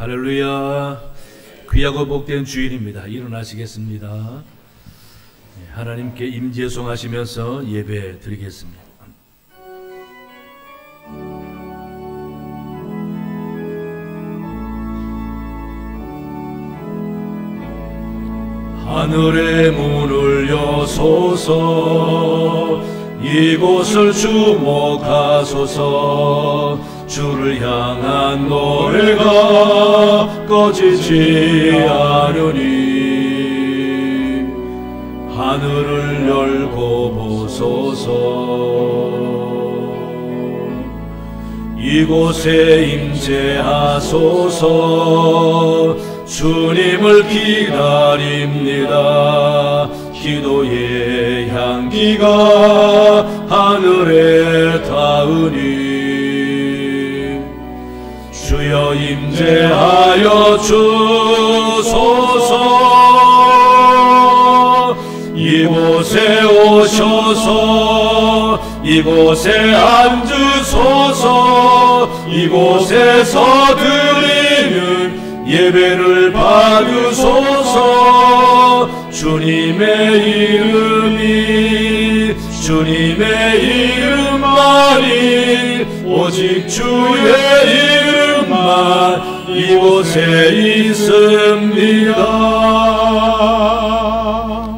할렐루야. 귀하고 복된 주일입니다. 일어나시겠습니다. 하나님께 임재송하시면서 예배 드리겠습니다. 하늘의 문을 여소서, 이곳을 주목하소서. 주를 향한 노래가 꺼지지 않으니 하늘을 열고 보소서. 이곳에 임재하소서. 주님을 기다립니다. 기도의 향기가 하늘에 닿으니 주여 임재하여 주소서. 이곳에 오셔서 이곳에 앉으소서. 이곳에서 드리는 예배를 받으소서. 주님의 주님의 이름만이, 오직 주의 이름만 이곳에 있습니다.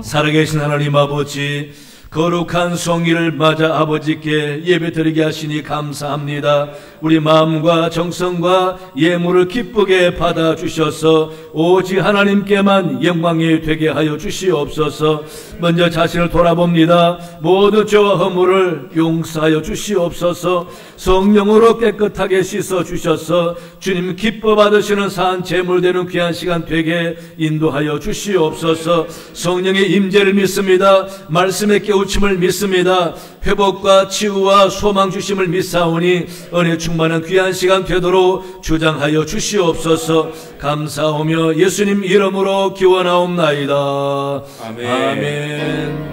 살아계신 하나님 아버지, 거룩한 성일을 맞아 아버지께 예배드리게 하시니 감사합니다. 우리 마음과 정성과 예물을 기쁘게 받아주셔서 오직 하나님께만 영광이 되게 하여 주시옵소서. 먼저 자신을 돌아봅니다. 모든 죄와 허물을 용서하여 주시옵소서. 성령으로 깨끗하게 씻어주셔서 주님 기뻐 받으시는 산 제물되는 귀한 시간 되게 인도하여 주시옵소서. 성령의 임재를 믿습니다. 말씀의 깨우침을 믿습니다. 회복과 치유와 소망 주심을 믿사오니 은혜 충만한 귀한 시간 되도록 주장하여 주시옵소서. 감사하며 예수님 이름으로 기원하옵나이다. 아멘. 아멘.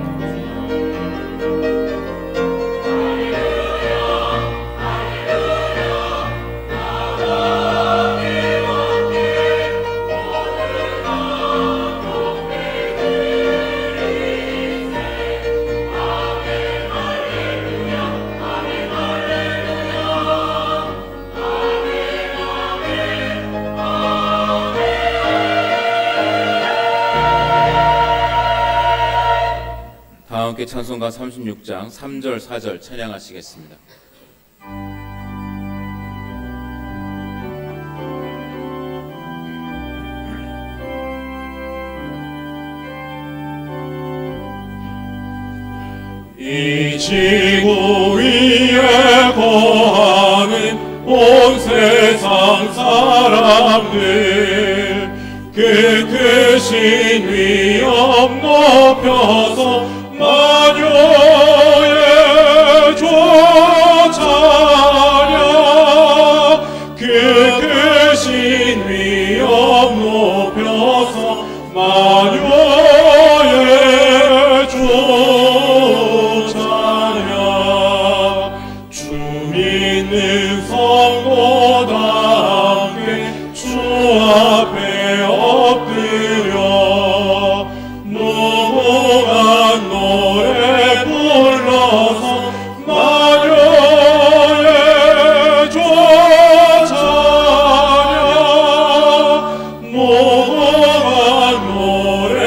함께 찬송가 36장 3절 4절 찬양하시겠습니다. 이 지구 위에 거하는 온 세상 사람들, 그 크신 위엄 높여서 만유의 주 찬양, 그 크신 위엄 높여서 만유의 주 찬양. 주 믿는 성도다 함께 주 앞에 엎드려 무궁한 노래 불러서 만유의 주 찬양, 무궁한 노래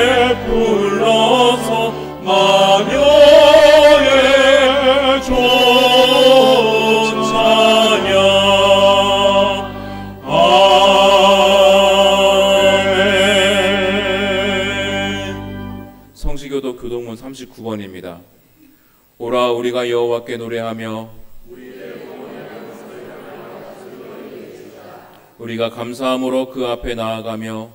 불러서 만유의 주 찬양. 성시교도 교동문 39번입니다. 오라 우리가 여호와께 노래하며 우리가 감사함으로 그 앞에 나아가며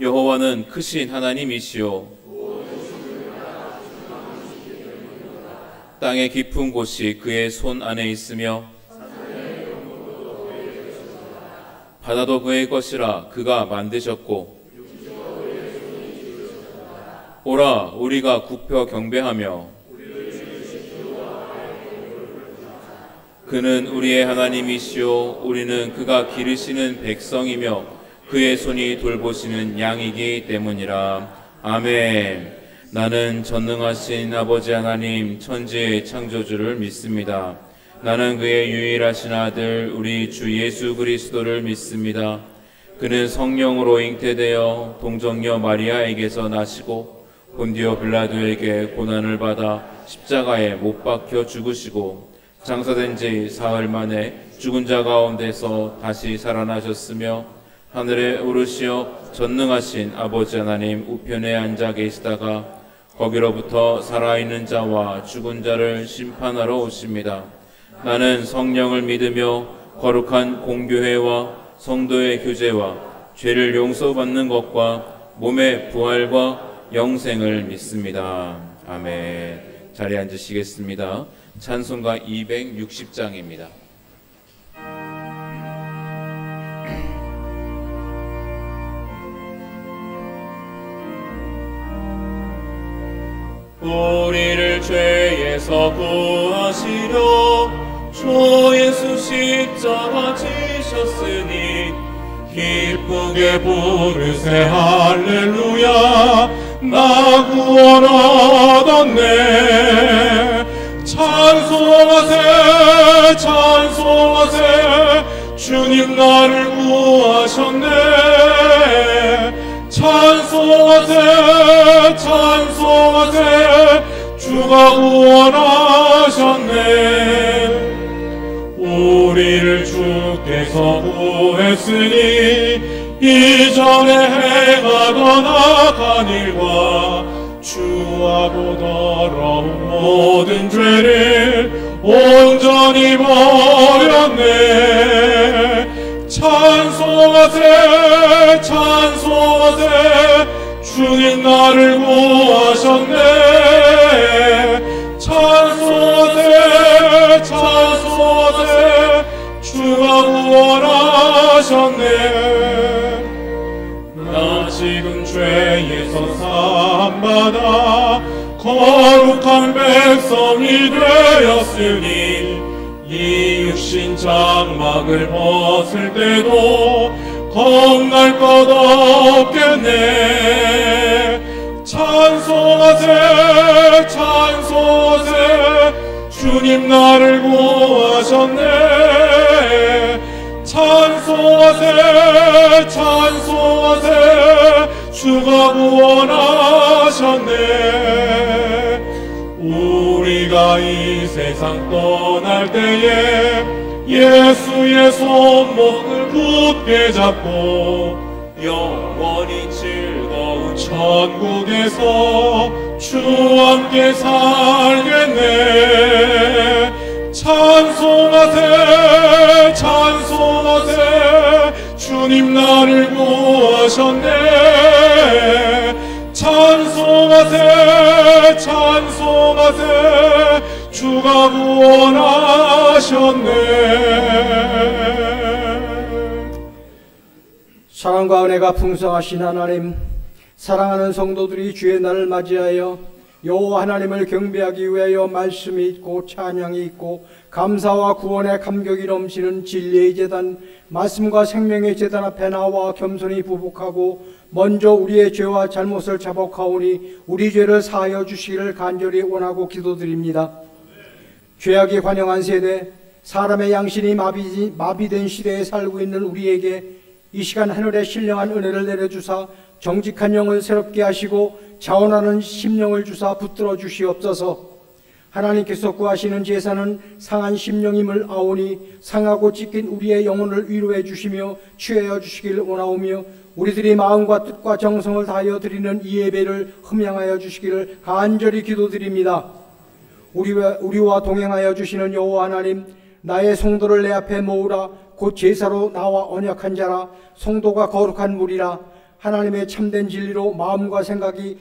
여호와는 크신 하나님이시요 땅의 깊은 곳이 그의 손 안에 있으며 바다도 그의 것이라 그가 만드셨고 오라 우리가 굽혀 경배하며 그는 우리의 하나님이시요 우리는 그가 기르시는 백성이며 그의 손이 돌보시는 양이기 때문이라. 아멘. 나는 전능하신 아버지 하나님 천지의 창조주를 믿습니다. 나는 그의 유일하신 아들 우리 주 예수 그리스도를 믿습니다. 그는 성령으로 잉태되어 동정녀 마리아에게서 나시고 본디오 빌라도에게 고난을 받아 십자가에 못 박혀 죽으시고 장사된 지 사흘 만에 죽은 자 가운데서 다시 살아나셨으며 하늘에 오르시어 전능하신 아버지 하나님 우편에 앉아 계시다가 거기로부터 살아있는 자와 죽은 자를 심판하러 오십니다. 나는 성령을 믿으며 거룩한 공교회와 성도의 교제와 죄를 용서받는 것과 몸의 부활과 영생을 믿습니다. 아멘. 자리에 앉으시겠습니다. 찬송가 260장입니다. 우리를 죄에서 구하시려 주 예수 십자가 지셨으니 기쁘게 부르세 할렐루야 나 구원하셨네. 찬송하세 찬송하세 주님 나를 구하셨네. 찬송하세 찬송하세 주가 구원하셨네. 우리를 주께서 구했으니 이전에 행하던 악한 일과 주하고 더러운 모든 죄를 온전히 버렸네. 찬송하세 찬송하세 주님 나를 구하셨네. 찬송하세 찬송하세 주가 구원하셨네. 나 지금 죄에서 사함받아 거룩한 백성이 되었으니 이 육신 장막을 벗을 때도 겁날 것 없겠네. 찬송하세 찬송하세 주님 나를 구하셨네. 찬송하세 찬송하세 주가 구원하셨네. 우리가 이 세상 떠날 때에 예수의 손목을 굳게 잡고 영원히 즐거운 천국에서 주와 함께 살겠네. 찬송하세 찬송하세 주님 나를 구하셨네. 찬송하세 찬송하세 주가 구원하셨네. 사랑과 은혜가 풍성하신 하나님, 사랑하는 성도들이 주의 날을 맞이하여 여호와 하나님을 경배하기 위하여 말씀이 있고 찬양이 있고 감사와 구원의 감격이 넘치는 진리의 제단, 말씀과 생명의 제단 앞에 나와 겸손히 부복하고 먼저 우리의 죄와 잘못을 자복하오니 우리 죄를 사하여 주시기를 간절히 원하고 기도드립니다. 죄악이 환영한 세대, 사람의 양심이 마비된 시대에 살고 있는 우리에게 이 시간 하늘의 신령한 은혜를 내려주사 정직한 영을 새롭게 하시고 자원하는 심령을 주사 붙들어 주시옵소서. 하나님께서 구하시는 제사는 상한 심령임을 아오니 상하고 찢긴 우리의 영혼을 위로해 주시며 취하여 주시기를 원하오며 우리들이 마음과 뜻과 정성을 다하여 드리는 이 예배를 흠양하여 주시기를 간절히 기도드립니다. 우리와 동행하여 주시는 여호와 하나님, 나의 성도를 내 앞에 모으라. 곧 제사로 나와 언약한 자라. 성도가 거룩한 물이라. 하나님의 참된 진리로 마음과 생각이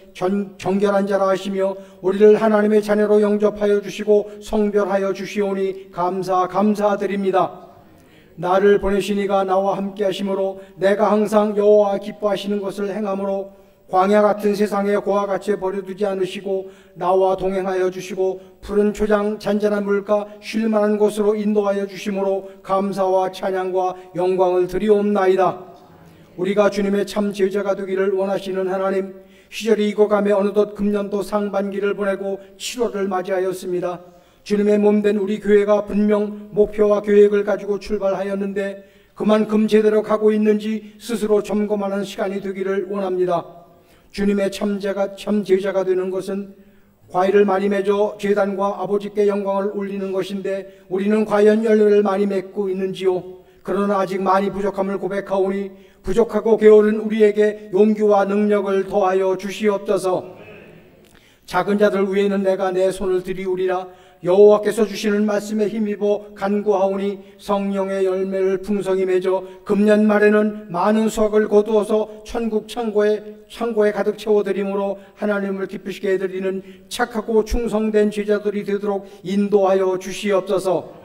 정결한 자라 하시며 우리를 하나님의 자녀로 영접하여 주시고 성별하여 주시오니 감사드립니다. 나를 보내신 이가 나와 함께 하심으로 내가 항상 여호와 기뻐하시는 것을 행함으로 광야 같은 세상에 고와 같이 버려두지 않으시고 나와 동행하여 주시고 푸른 초장 잔잔한 물가 쉴만한 곳으로 인도하여 주심으로 감사와 찬양과 영광을 드리옵나이다. 우리가 주님의 참 제자가 되기를 원하시는 하나님, 시절이 익어가며 어느덧 금년도 상반기를 보내고 7월을 맞이하였습니다. 주님의 몸된 우리 교회가 분명 목표와 계획을 가지고 출발하였는데 그만큼 제대로 가고 있는지 스스로 점검하는 시간이 되기를 원합니다. 주님의 참 제자가 되는 것은 과일을 많이 맺어 제단과 아버지께 영광을 올리는 것인데 우리는 과연 열매를 많이 맺고 있는지요? 그러나 아직 많이 부족함을 고백하오니 부족하고 게으른 우리에게 용기와 능력을 더하여 주시옵소서. 작은 자들 위에는 내가 내 손을 들이우리라. 여호와께서 주시는 말씀에 힘입어 간구하오니 성령의 열매를 풍성히 맺어 금년 말에는 많은 수확을 거두어서 천국 창고에 가득 채워드림으로 하나님을 기쁘시게 해드리는 착하고 충성된 제자들이 되도록 인도하여 주시옵소서.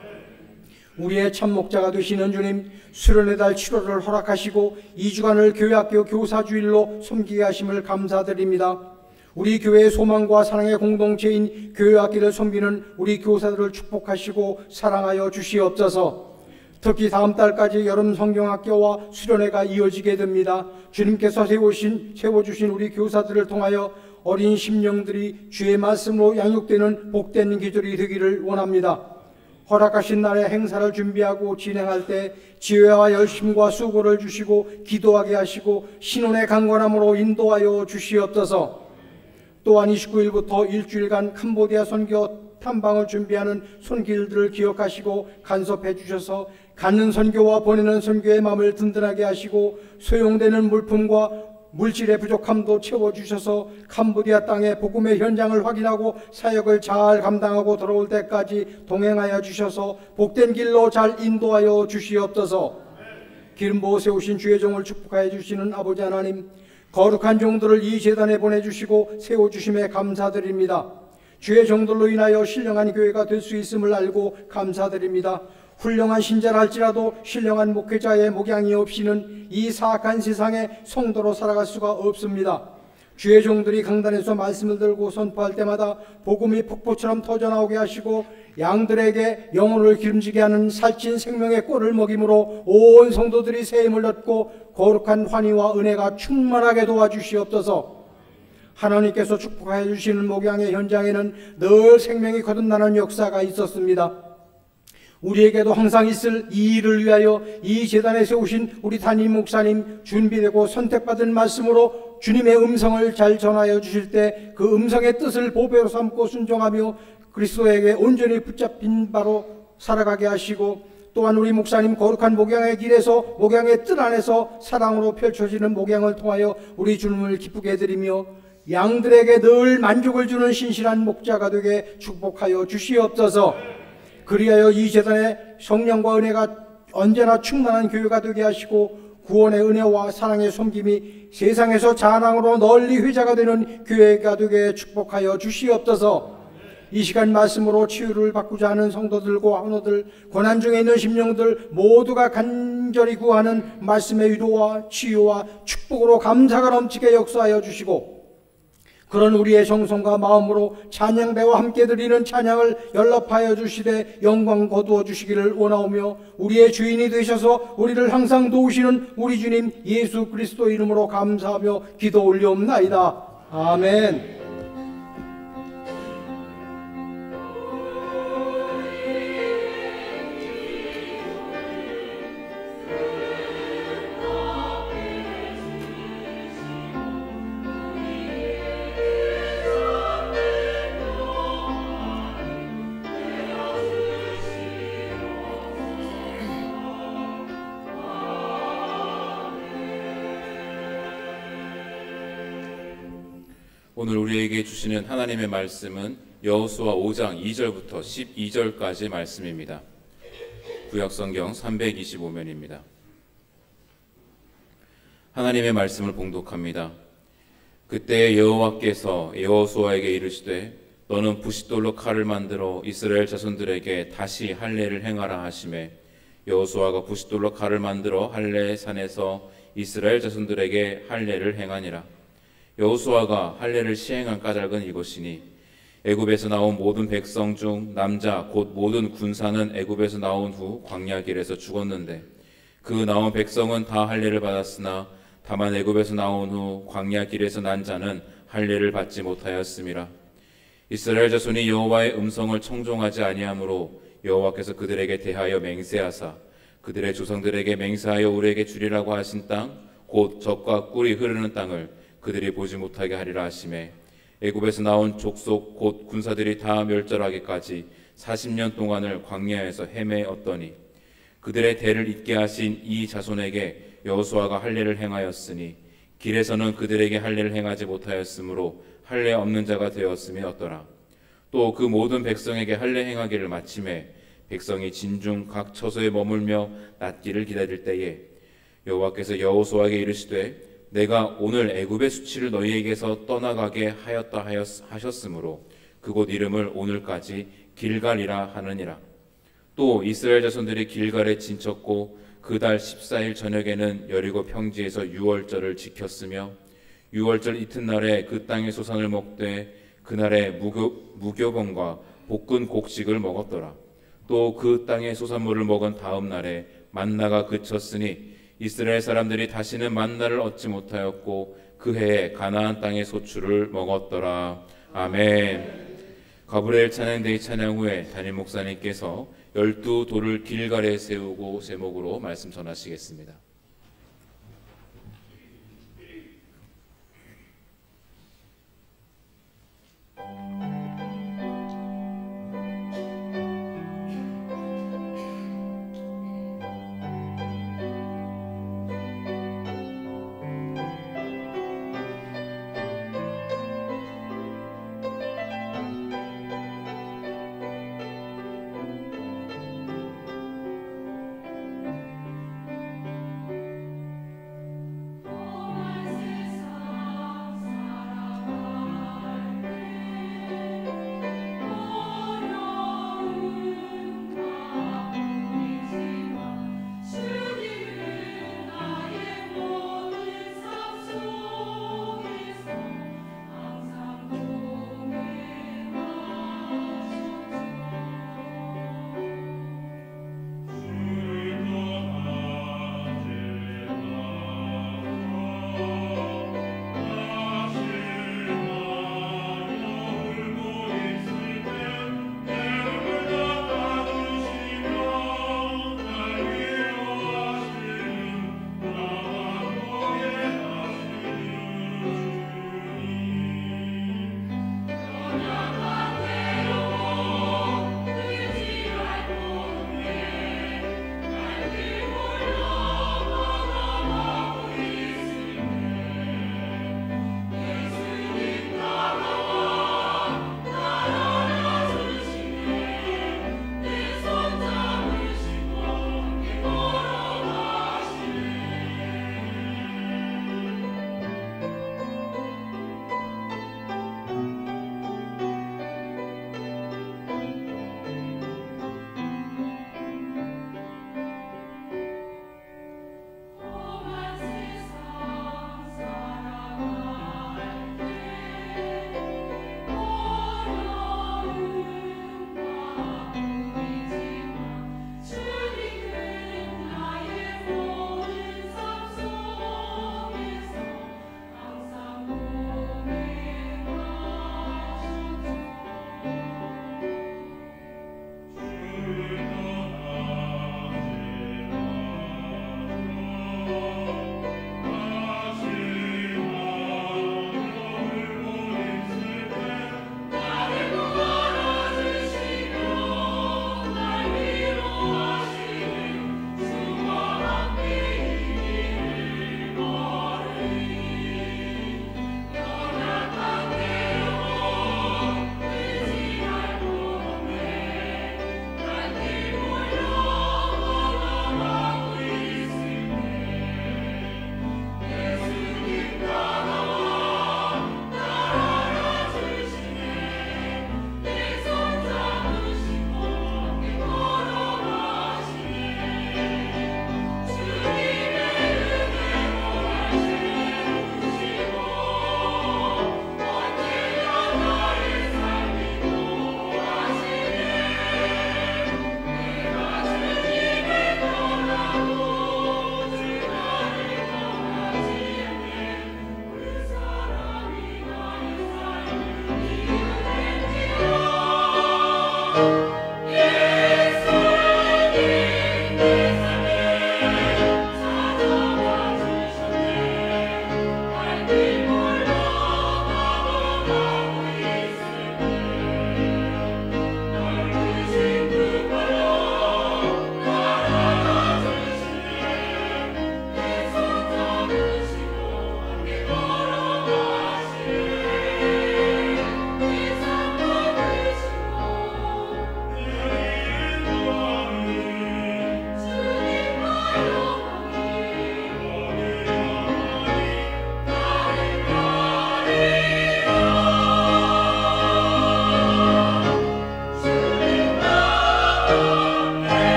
우리의 참목자가 되시는 주님, 수련의 달 7월을 허락하시고 2주간을 교회학교 교사주일로 섬기게 하심을 감사드립니다. 우리 교회의 소망과 사랑의 공동체인 교회학교를 섬기는 우리 교사들을 축복하시고 사랑하여 주시옵소서. 특히 다음 달까지 여름 성경학교와 수련회가 이어지게 됩니다. 주님께서 세워주신 우리 교사들을 통하여 어린 심령들이 주의 말씀으로 양육되는 복된 계절이 되기를 원합니다. 허락하신 날에 행사를 준비하고 진행할 때 지혜와 열심과 수고를 주시고 기도하게 하시고 신혼의 강건함으로 인도하여 주시옵소서. 또한 29일부터 일주일간 캄보디아 선교 탐방을 준비하는 손길들을 기억하시고 간섭해 주셔서 갖는 선교와 보내는 선교의 마음을 든든하게 하시고 소용되는 물품과 물질의 부족함도 채워주셔서 캄보디아 땅의 복음의 현장을 확인하고 사역을 잘 감당하고 돌아올 때까지 동행하여 주셔서 복된 길로 잘 인도하여 주시옵소서. 기름 부어 세우신 주의 종을 축복하여 주시는 아버지 하나님, 거룩한 종들을 이 제단에 보내주시고 세워주심에 감사드립니다. 주의 종들로 인하여 신령한 교회가 될 수 있음을 알고 감사드립니다. 훌륭한 신자라 할지라도 신령한 목회자의 목양이 없이는 이 사악한 세상에 성도로 살아갈 수가 없습니다. 주의 종들이 강단에서 말씀을 들고 선포할 때마다 복음이 폭포처럼 터져나오게 하시고 양들에게 영혼을 기름지게 하는 살찐 생명의 꼴을 먹임으로 온 성도들이 새 힘을 얻고 거룩한 환희와 은혜가 충만하게 도와주시옵소서. 하나님께서 축복하여 주시는 목양의 현장에는 늘 생명이 거듭나는 역사가 있었습니다. 우리에게도 항상 있을 이 일을 위하여 이 제단에 세우신 우리 담임 목사님, 준비되고 선택받은 말씀으로 주님의 음성을 잘 전하여 주실 때 그 음성의 뜻을 보배로 삼고 순종하며 그리스도에게 온전히 붙잡힌 바로 살아가게 하시고, 또한 우리 목사님 거룩한 목양의 길에서 목양의 뜰 안에서 사랑으로 펼쳐지는 목양을 통하여 우리 주님을 기쁘게 해드리며 양들에게 늘 만족을 주는 신실한 목자가 되게 축복하여 주시옵소서. 그리하여 이 제단에 성령과 은혜가 언제나 충만한 교회가 되게 하시고 구원의 은혜와 사랑의 섬김이 세상에서 자랑으로 널리 회자가 되는 교회가 되게 축복하여 주시옵소서. 이 시간 말씀으로 치유를 받고자 하는 성도들과 환우들, 고난 중에 있는 심령들 모두가 간절히 구하는 말씀의 위로와 치유와 축복으로 감사가 넘치게 역사하여 주시고, 그런 우리의 정성과 마음으로 찬양대와 함께 드리는 찬양을 연락하여 주시되 영광 거두어 주시기를 원하오며, 우리의 주인이 되셔서 우리를 항상 도우시는 우리 주님 예수 그리스도 이름으로 감사하며 기도 올려옵나이다. 아멘. 오늘 우리에게 주시는 하나님의 말씀은 여호수아 5장 2절부터 12절까지 말씀입니다. 구약성경 325면입니다. 하나님의 말씀을 봉독합니다. 그때 여호와께서 여호수아에게 이르시되 너는 부싯돌로 칼을 만들어 이스라엘 자손들에게 다시 할례를 행하라 하시매, 여호수아가 부싯돌로 칼을 만들어 할례의 산에서 이스라엘 자손들에게 할례를 행하니라. 여호수아가 할례를 시행한 까닭은 이것이니 애굽에서 나온 모든 백성 중 남자 곧 모든 군사는 애굽에서 나온 후 광야 길에서 죽었는데 그 나온 백성은 다 할례를 받았으나 다만 애굽에서 나온 후 광야 길에서 난 자는 할례를 받지 못하였음이라. 이스라엘 자손이 여호와의 음성을 청종하지 아니하므로 여호와께서 그들에게 대하여 맹세하사 그들의 조상들에게 맹세하여 우리에게 주리라고 하신 땅 곧 젖과 꿀이 흐르는 땅을 그들이 보지 못하게 하리라 하시매 애굽에서 나온 족속 곧 군사들이 다 멸절하기까지 40년 동안을 광야에서 헤매었더니 그들의 대를 잇게 하신 이 자손에게 여호수아가 할례를 행하였으니 길에서는 그들에게 할례를 행하지 못하였으므로 할례 없는 자가 되었음이 어떠라. 또 그 모든 백성에게 할례 행하기를 마침에 백성이 진중 각 처소에 머물며 낫기를 기다릴 때에 여호와께서 여호수아에게 이르시되 내가 오늘 애굽의 수치를 너희에게서 떠나가게 하였다 하셨으므로 그곳 이름을 오늘까지 길갈이라 하느니라. 또 이스라엘 자손들이 길갈에 진쳤고 그 달 14일 저녁에는 여리고 평지에서 유월절을 지켰으며 유월절 이튿날에 그 땅의 소산을 먹되 그날에 무교병과 볶은 곡식을 먹었더라. 또 그 땅의 소산물을 먹은 다음 날에 만나가 그쳤으니 이스라엘 사람들이 다시는 만나를 얻지 못하였고 그 해에 가나안 땅의 소출을 먹었더라. 아멘. 가브리엘 찬양대의 찬양 후에 담임 목사님께서 12돌을 길갈에 세우고 제목으로 말씀 전하시겠습니다.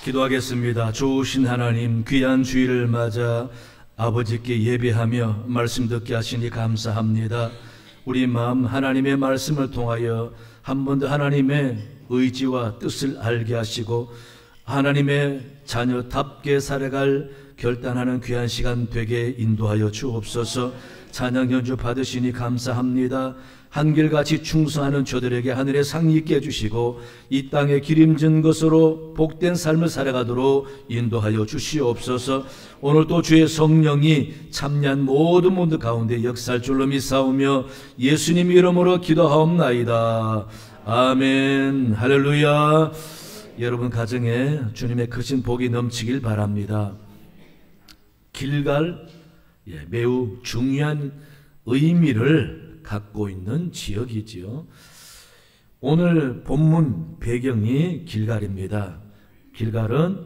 기도하겠습니다. 좋으신 하나님, 귀한 주일을 맞아 아버지께 예배하며 말씀 듣게 하시니 감사합니다. 우리 마음 하나님의 말씀을 통하여 한 번 더 하나님의 의지와 뜻을 알게 하시고 하나님의 자녀답게 살아갈 결단하는 귀한 시간 되게 인도하여 주옵소서. 찬양 연주 받으시니 감사합니다. 한결같이 충성하는 저들에게 하늘의 상이 있게 해주시고 이 땅에 기름진 것으로 복된 삶을 살아가도록 인도하여 주시옵소서. 오늘 또 주의 성령이 참여한 모든 분들 가운데 역사할 줄로 믿사오며 예수님 이름으로 기도하옵나이다. 아멘. 할렐루야. 여러분 가정에 주님의 크신 복이 넘치길 바랍니다. 길갈, 매우 중요한 의미를 갖고 있는 지역이지요. 오늘 본문 배경이 길갈입니다. 길갈은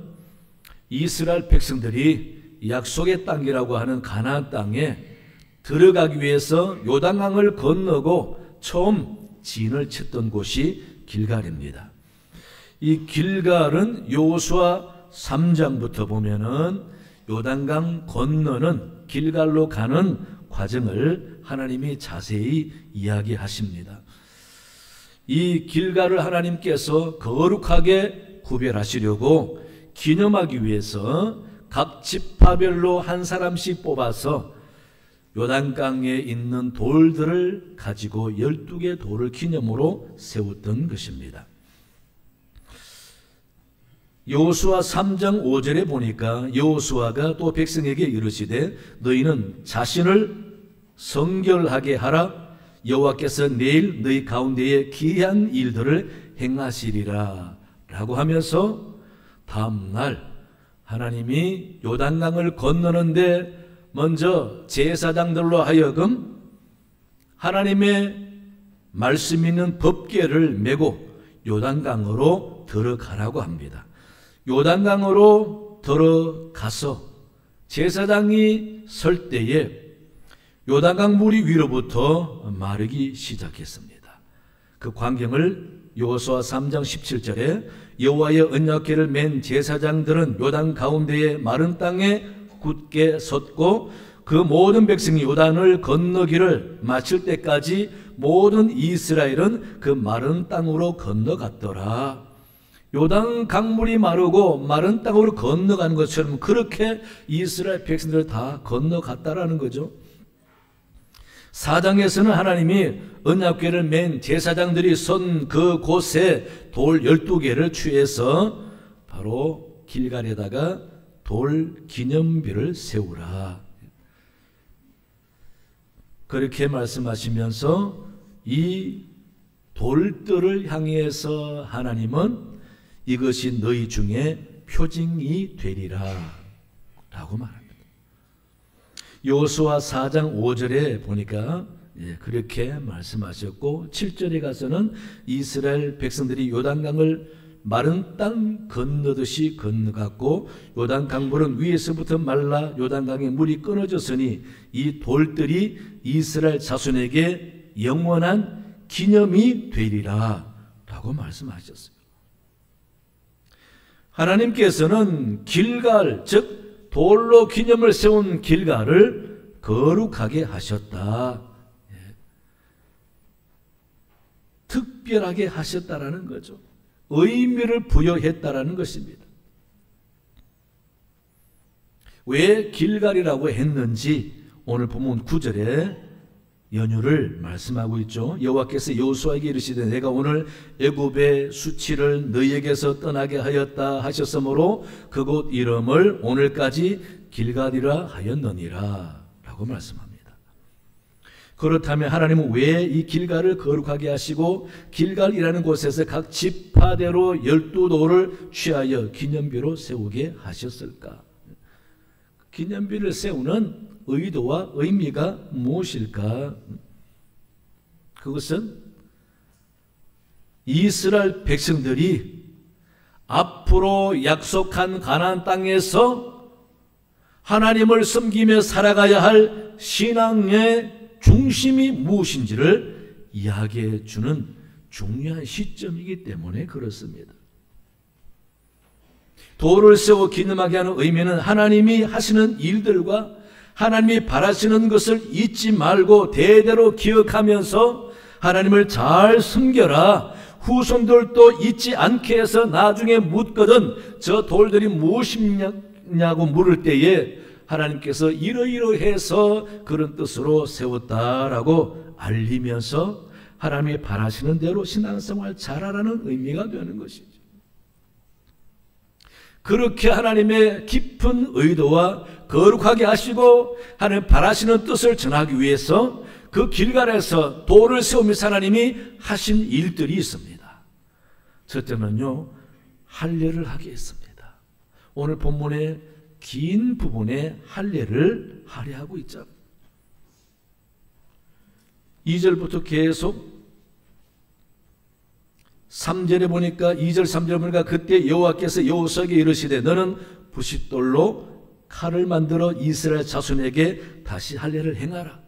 이스라엘 백성들이 약속의 땅이라고 하는 가나안 땅에 들어가기 위해서 요단강을 건너고 처음 진을 쳤던 곳이 길갈입니다. 이 길갈은 여호수아 3장부터 보면은 요단강 건너는 길갈로 가는 과정을 하나님이 자세히 이야기하십니다. 이 길갈을 하나님께서 거룩하게 구별하시려고 기념하기 위해서 각 지파별로 한 사람씩 뽑아서 요단강에 있는 돌들을 가지고 12개 돌을 기념으로 세웠던 것입니다. 여호수아 3장 5절에 보니까 여호수아가 또 백성에게 이르시되 너희는 자신을 성결하게 하라. 여호와께서 내일 너희 가운데에 기이한 일들을 행하시리라 라고 하면서 다음날 하나님이 요단강을 건너는데 먼저 제사장들로 하여금 하나님의 말씀 있는 법궤를 메고 요단강으로 들어가라고 합니다. 요단강으로 들어가서 제사장이 설 때에 요단강 물이 위로부터 마르기 시작했습니다. 그 광경을 여호수아 3장 17절에 여호와의 언약궤를 맨 제사장들은 요단 가운데에 마른 땅에 굳게 섰고 그 모든 백성이 요단을 건너기를 마칠 때까지 모든 이스라엘은 그 마른 땅으로 건너갔더라. 요단 강물이 마르고 마른 땅으로 건너가는 것처럼 그렇게 이스라엘 백성들 다 건너갔다라는 거죠. 4장에서는 하나님이 언약궤를 맨 제사장들이 선 그 곳에 돌 12개를 취해서 바로 길갈에다가 돌 기념비를 세우라. 그렇게 말씀하시면서 이 돌들을 향해서 하나님은 이것이 너희 중에 표징이 되리라 라고 말합니다. 여호수아 4장 5절에 보니까 그렇게 말씀하셨고 7절에 가서는 이스라엘 백성들이 요단강을 마른 땅 건너듯이 건너갔고 요단강물은 위에서부터 말라 요단강의 물이 끊어졌으니 이 돌들이 이스라엘 자손에게 영원한 기념이 되리라 라고 말씀하셨어요. 하나님께서는 길갈, 즉 돌로 기념을 세운 길갈을 거룩하게 하셨다. 특별하게 하셨다라는 거죠. 의미를 부여했다라는 것입니다. 왜 길갈이라고 했는지 오늘 본문 9절에 연유를 말씀하고 있죠. 여호와께서 여호수아에게 이르시되 내가 오늘 애굽의 수치를 너희에게서 떠나게 하였다 하셨으므로 그곳 이름을 오늘까지 길갈이라 하였느니라 라고 말씀합니다. 그렇다면 하나님은 왜 이 길갈을 거룩하게 하시고 길갈이라는 곳에서 각 지파대로 12돌을 취하여 기념비로 세우게 하셨을까? 기념비를 세우는 의도와 의미가 무엇일까? 그것은 이스라엘 백성들이 앞으로 약속한 가나안 땅에서 하나님을 섬기며 살아가야 할 신앙의 중심이 무엇인지를 이야기해 주는 중요한 시점이기 때문에 그렇습니다. 돌을 세워 기념하게 하는 의미는 하나님이 하시는 일들과 하나님이 바라시는 것을 잊지 말고 대대로 기억하면서 하나님을 잘 섬겨라. 후손들도 잊지 않게 해서 나중에 묻거든 저 돌들이 무엇이냐고 물을 때에 하나님께서 이러이러해서 그런 뜻으로 세웠다라고 알리면서 하나님이 바라시는 대로 신앙생활 잘하라는 의미가 되는 것이죠. 그렇게 하나님의 깊은 의도와 거룩하게 하시고 하나님 바라시는 뜻을 전하기 위해서 그 길갈에서 돌을 세우면서 하나님이 하신 일들이 있습니다. 첫째는요, 할례를 하게 했습니다. 오늘 본문의 긴 부분에 할례를 할애하고 있죠. 2절부터 계속 3절에 보니까 2절 3절 보니까 그때 여호와께서 여호수아에게 이르시되 너는 부싯돌로 칼을 만들어 이스라엘 자손에게 다시 할례를 행하라.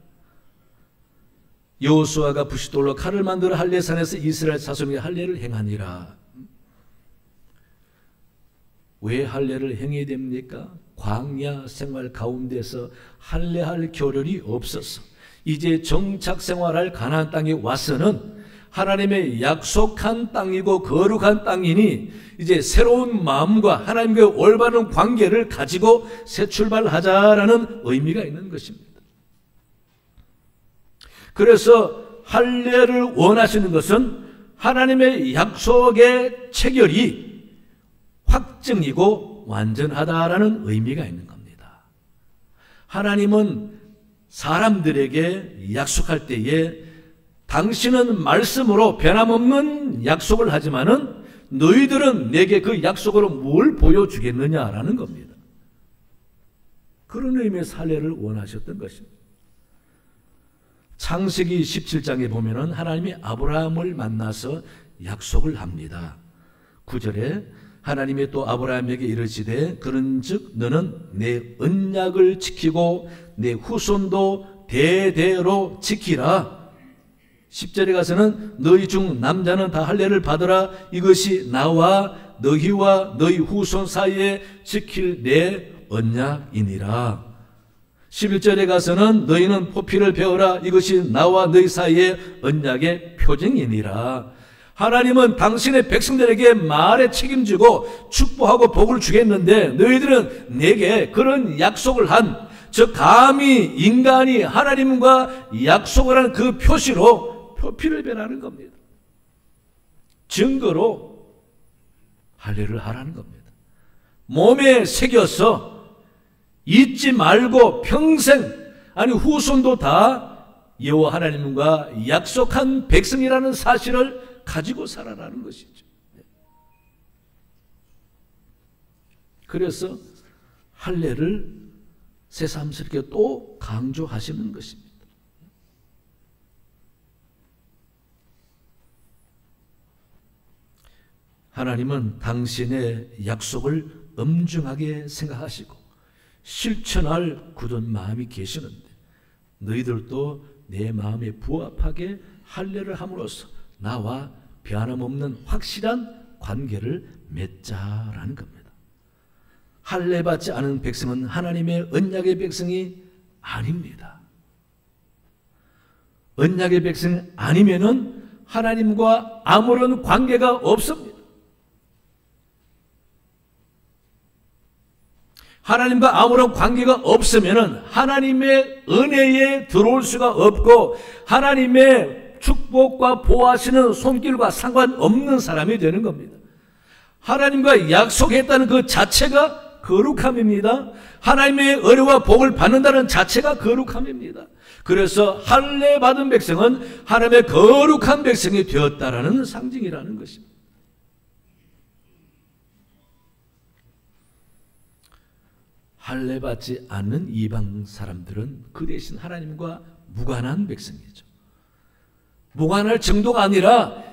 여호수아가 부싯돌로 칼을 만들어 할례산에서 이스라엘 자손에게 할례를 행하니라. 왜 할례를 행해야 됩니까? 광야 생활 가운데서 할례할 겨를이 없어서 이제 정착 생활할 가나안 땅에 와서는 하나님의 약속한 땅이고 거룩한 땅이니 이제 새로운 마음과 하나님과 올바른 관계를 가지고 새 출발하자라는 의미가 있는 것입니다. 그래서 할례를 원하시는 것은 하나님의 약속의 체결이 확정이고 완전하다라는 의미가 있는 겁니다. 하나님은 사람들에게 약속할 때에 당신은 말씀으로 변함없는 약속을 하지만은 너희들은 내게 그 약속으로 뭘 보여주겠느냐라는 겁니다. 그런 의미에서 할례를 원하셨던 것입니다. 창세기 17장에 보면은 하나님이 아브라함을 만나서 약속을 합니다. 9절에 하나님이 또 아브라함에게 이르시되 그런즉 너는 내 언약을 지키고 내 후손도 대대로 지키라. 10절에 가서는 너희 중 남자는 다 할례를 받으라. 이것이 나와 너희와 너희 후손 사이에 지킬 내 언약이니라. 11절에 가서는 너희는 포피를 베어라. 이것이 나와 너희 사이의 언약의 표징이니라. 하나님은 당신의 백성들에게 말에 책임지고 축복하고 복을 주겠는데 너희들은 내게 그런 약속을 한, 즉 감히 인간이 하나님과 약속을 한 그 표시로 표피를 베라는 겁니다. 증거로 할례를 하라는 겁니다. 몸에 새겨서 잊지 말고 평생, 아니 후손도 다 여호와 하나님과 약속한 백성이라는 사실을 가지고 살아라는 것이죠. 그래서 할례를 새삼스럽게 또 강조하시는 것입니다. 하나님은 당신의 약속을 엄중하게 생각하시고 실천할 굳은 마음이 계시는데 너희들도 내 마음에 부합하게 할례를 함으로써 나와 변함없는 확실한 관계를 맺자라는 겁니다. 할례 받지 않은 백성은 하나님의 언약의 백성이 아닙니다. 언약의 백성이 아니면은 하나님과 아무런 관계가 없습니다. 하나님과 아무런 관계가 없으면은 하나님의 은혜에 들어올 수가 없고 하나님의 축복과 보호하시는 손길과 상관없는 사람이 되는 겁니다. 하나님과 약속했다는 그 자체가 거룩함입니다. 하나님의 은혜와 복을 받는다는 자체가 거룩함입니다. 그래서 할례 받은 백성은 하나님의 거룩한 백성이 되었다라는 상징이라는 것입니다. 할례 받지 않는 이방 사람들은 그 대신 하나님과 무관한 백성이죠. 무관할 정도가 아니라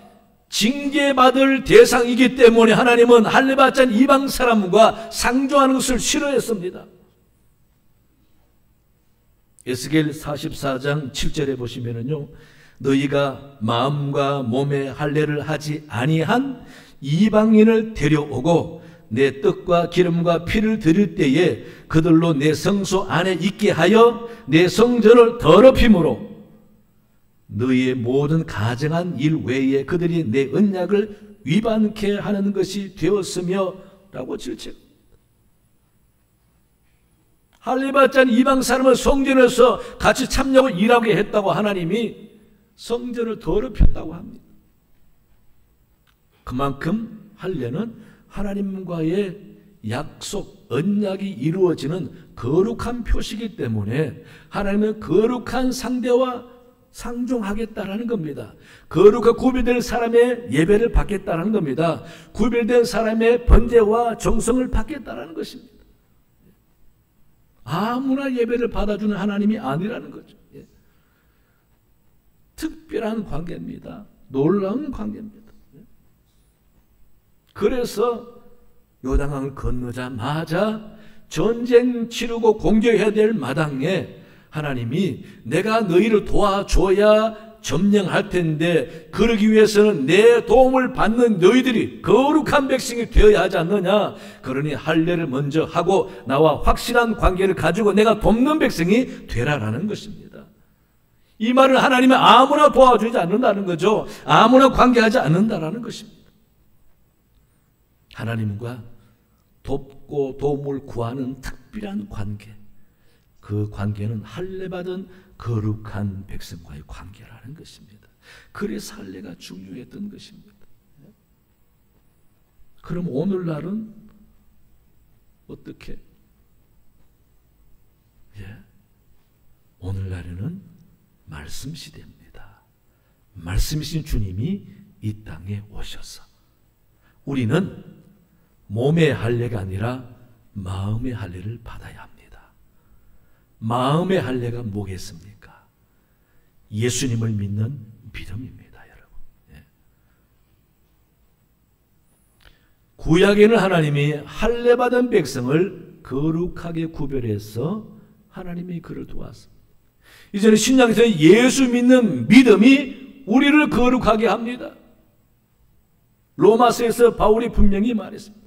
징계받을 대상이기 때문에 하나님은 할례 받지 않은 이방 사람과 상조하는 것을 싫어했습니다. 에스겔 44장 7절에 보시면은요, 너희가 마음과 몸에 할례를 하지 아니한 이방인을 데려오고 내 떡과 기름과 피를 드릴 때에 그들로 내 성소 안에 있게 하여 내 성전을 더럽힘으로 너희의 모든 가정한 일 외에 그들이 내 언약을 위반케 하는 것이 되었으며 라고 질책. 할례받지 않은 이방 사람을 성전에서 같이 참여하고 일하게 했다고 하나님이 성전을 더럽혔다고 합니다. 그만큼 할례는 하나님과의 약속, 언약이 이루어지는 거룩한 표시이기 때문에 하나님은 거룩한 상대와 상종하겠다라는 겁니다. 거룩한 구별된 사람의 예배를 받겠다라는 겁니다. 구별된 사람의 번제와 정성을 받겠다라는 것입니다. 아무나 예배를 받아주는 하나님이 아니라는 거죠. 예. 특별한 관계입니다. 놀라운 관계입니다. 예. 그래서 요단강을 건너자마자 전쟁 치르고 공격해야 될 마당에 하나님이 내가 너희를 도와줘야 점령할 텐데 그러기 위해서는 내 도움을 받는 너희들이 거룩한 백성이 되어야 하지 않느냐. 그러니 할례를 먼저 하고 나와 확실한 관계를 가지고 내가 돕는 백성이 되라라는 것입니다. 이 말은 하나님은 아무나 도와주지 않는다는 거죠. 아무나 관계하지 않는다라는 것입니다. 하나님과 돕고 도움을 구하는 특별한 관계, 그 관계는 할례받은 거룩한 백성과의 관계라는 것입니다. 그래서 할례가 중요했던 것입니다. 그럼 오늘날은 어떻게? 오늘날에는 말씀 시대입니다. 말씀이신 주님이 이 땅에 오셔서 우리는 몸의 할례가 아니라 마음의 할례를 받아야 합니다. 마음의 할례가 뭐겠습니까? 예수님을 믿는 믿음입니다, 여러분. 예. 구약에는 하나님이 할례받은 백성을 거룩하게 구별해서 하나님이 그를 도왔습니다. 이제는 신약에서는 예수 믿는 믿음이 우리를 거룩하게 합니다. 로마서에서 바울이 분명히 말했습니다.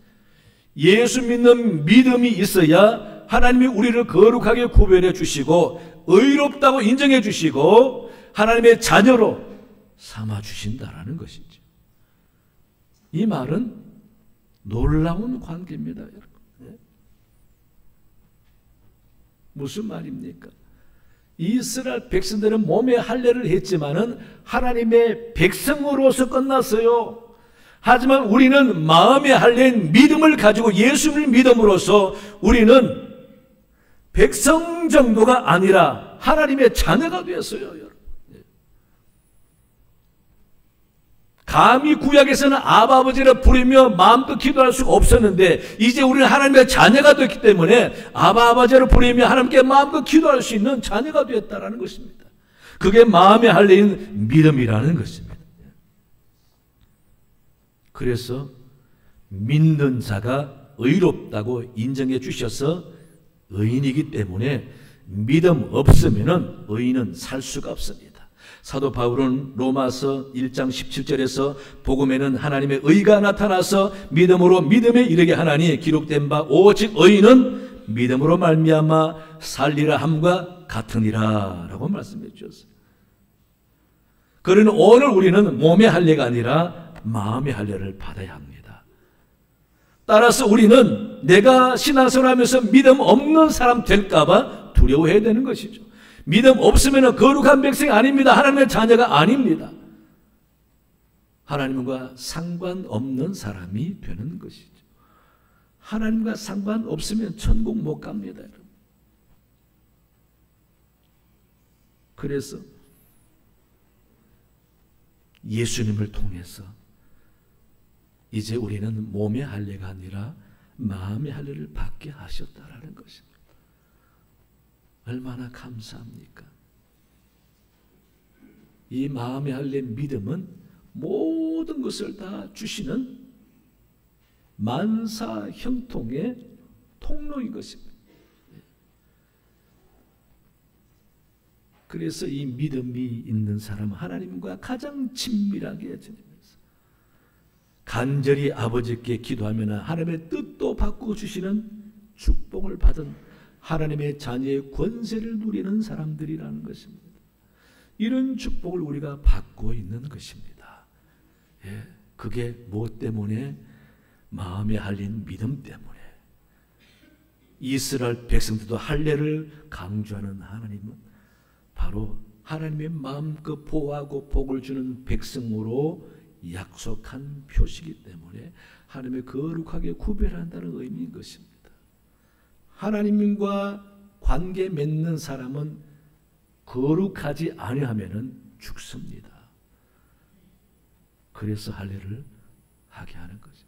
예수 믿는 믿음이 있어야 하나님이 우리를 거룩하게 구별해 주시고 의롭다고 인정해 주시고 하나님의 자녀로 삼아 주신다라는 것이죠. 이 말은 놀라운 관계입니다, 여러분. 무슨 말입니까? 이스라엘 백성들은 몸의 할례를 했지만은 하나님의 백성으로서 끝났어요. 하지만 우리는 마음의 할례인 믿음을 가지고 예수를 믿음으로써 우리는 백성 정도가 아니라 하나님의 자녀가 되었어요, 여러분. 감히 구약에서는 아바 아버지를 부르며 마음껏 기도할 수가 없었는데 이제 우리는 하나님의 자녀가 됐기 때문에 아바 아버지를 부르며 하나님께 마음껏 기도할 수 있는 자녀가 되었다라는 것입니다. 그게 마음의 할례인 믿음이라는 것입니다. 그래서 믿는 자가 의롭다고 인정해 주셔서 의인이기 때문에 믿음 없으면 의인은 살 수가 없습니다. 사도 바울은 로마서 1장 17절에서 복음에는 하나님의 의가 나타나서 믿음으로 믿음에 이르게 하나니 기록된 바 오직 의인은 믿음으로 말미암아 살리라 함과 같으니라 라고 말씀해 주셨어요. 그러니 오늘 우리는 몸의 할례가 아니라 마음의 할례를 받아야 합니다. 따라서 우리는 내가 신앙생활 하면서 믿음 없는 사람 될까 봐 두려워해야 되는 것이죠. 믿음 없으면 거룩한 백성이 아닙니다. 하나님의 자녀가 아닙니다. 하나님과 상관없는 사람이 되는 것이죠. 하나님과 상관없으면 천국 못 갑니다, 여러분. 그래서 예수님을 통해서 이제 우리는 몸의 할례가 아니라 마음의 할례를 받게 하셨다라는 것입니다. 얼마나 감사합니까? 이 마음의 할례 믿음은 모든 것을 다 주시는 만사 형통의 통로인 것입니다. 그래서 이 믿음이 있는 사람은 하나님과 가장 친밀하게 지내면서 간절히 아버지께 기도하면 하나님의 뜻도 바꿔주시는 축복을 받은 하나님의 자녀의 권세를 누리는 사람들이라는 것입니다. 이런 축복을 우리가 받고 있는 것입니다. 예, 그게 무엇 때문에? 마음에 할린 믿음 때문에. 이스라엘 백성들도 할례를 강조하는 하나님은 바로 하나님의 마음껏 보호하고 복을 주는 백성으로 약속한 표시이기 때문에 하나님의 거룩하게 구별한다는 의미인 것입니다. 하나님과 관계 맺는 사람은 거룩하지 아니하면은 죽습니다. 그래서 할례를 하게 하는 거죠.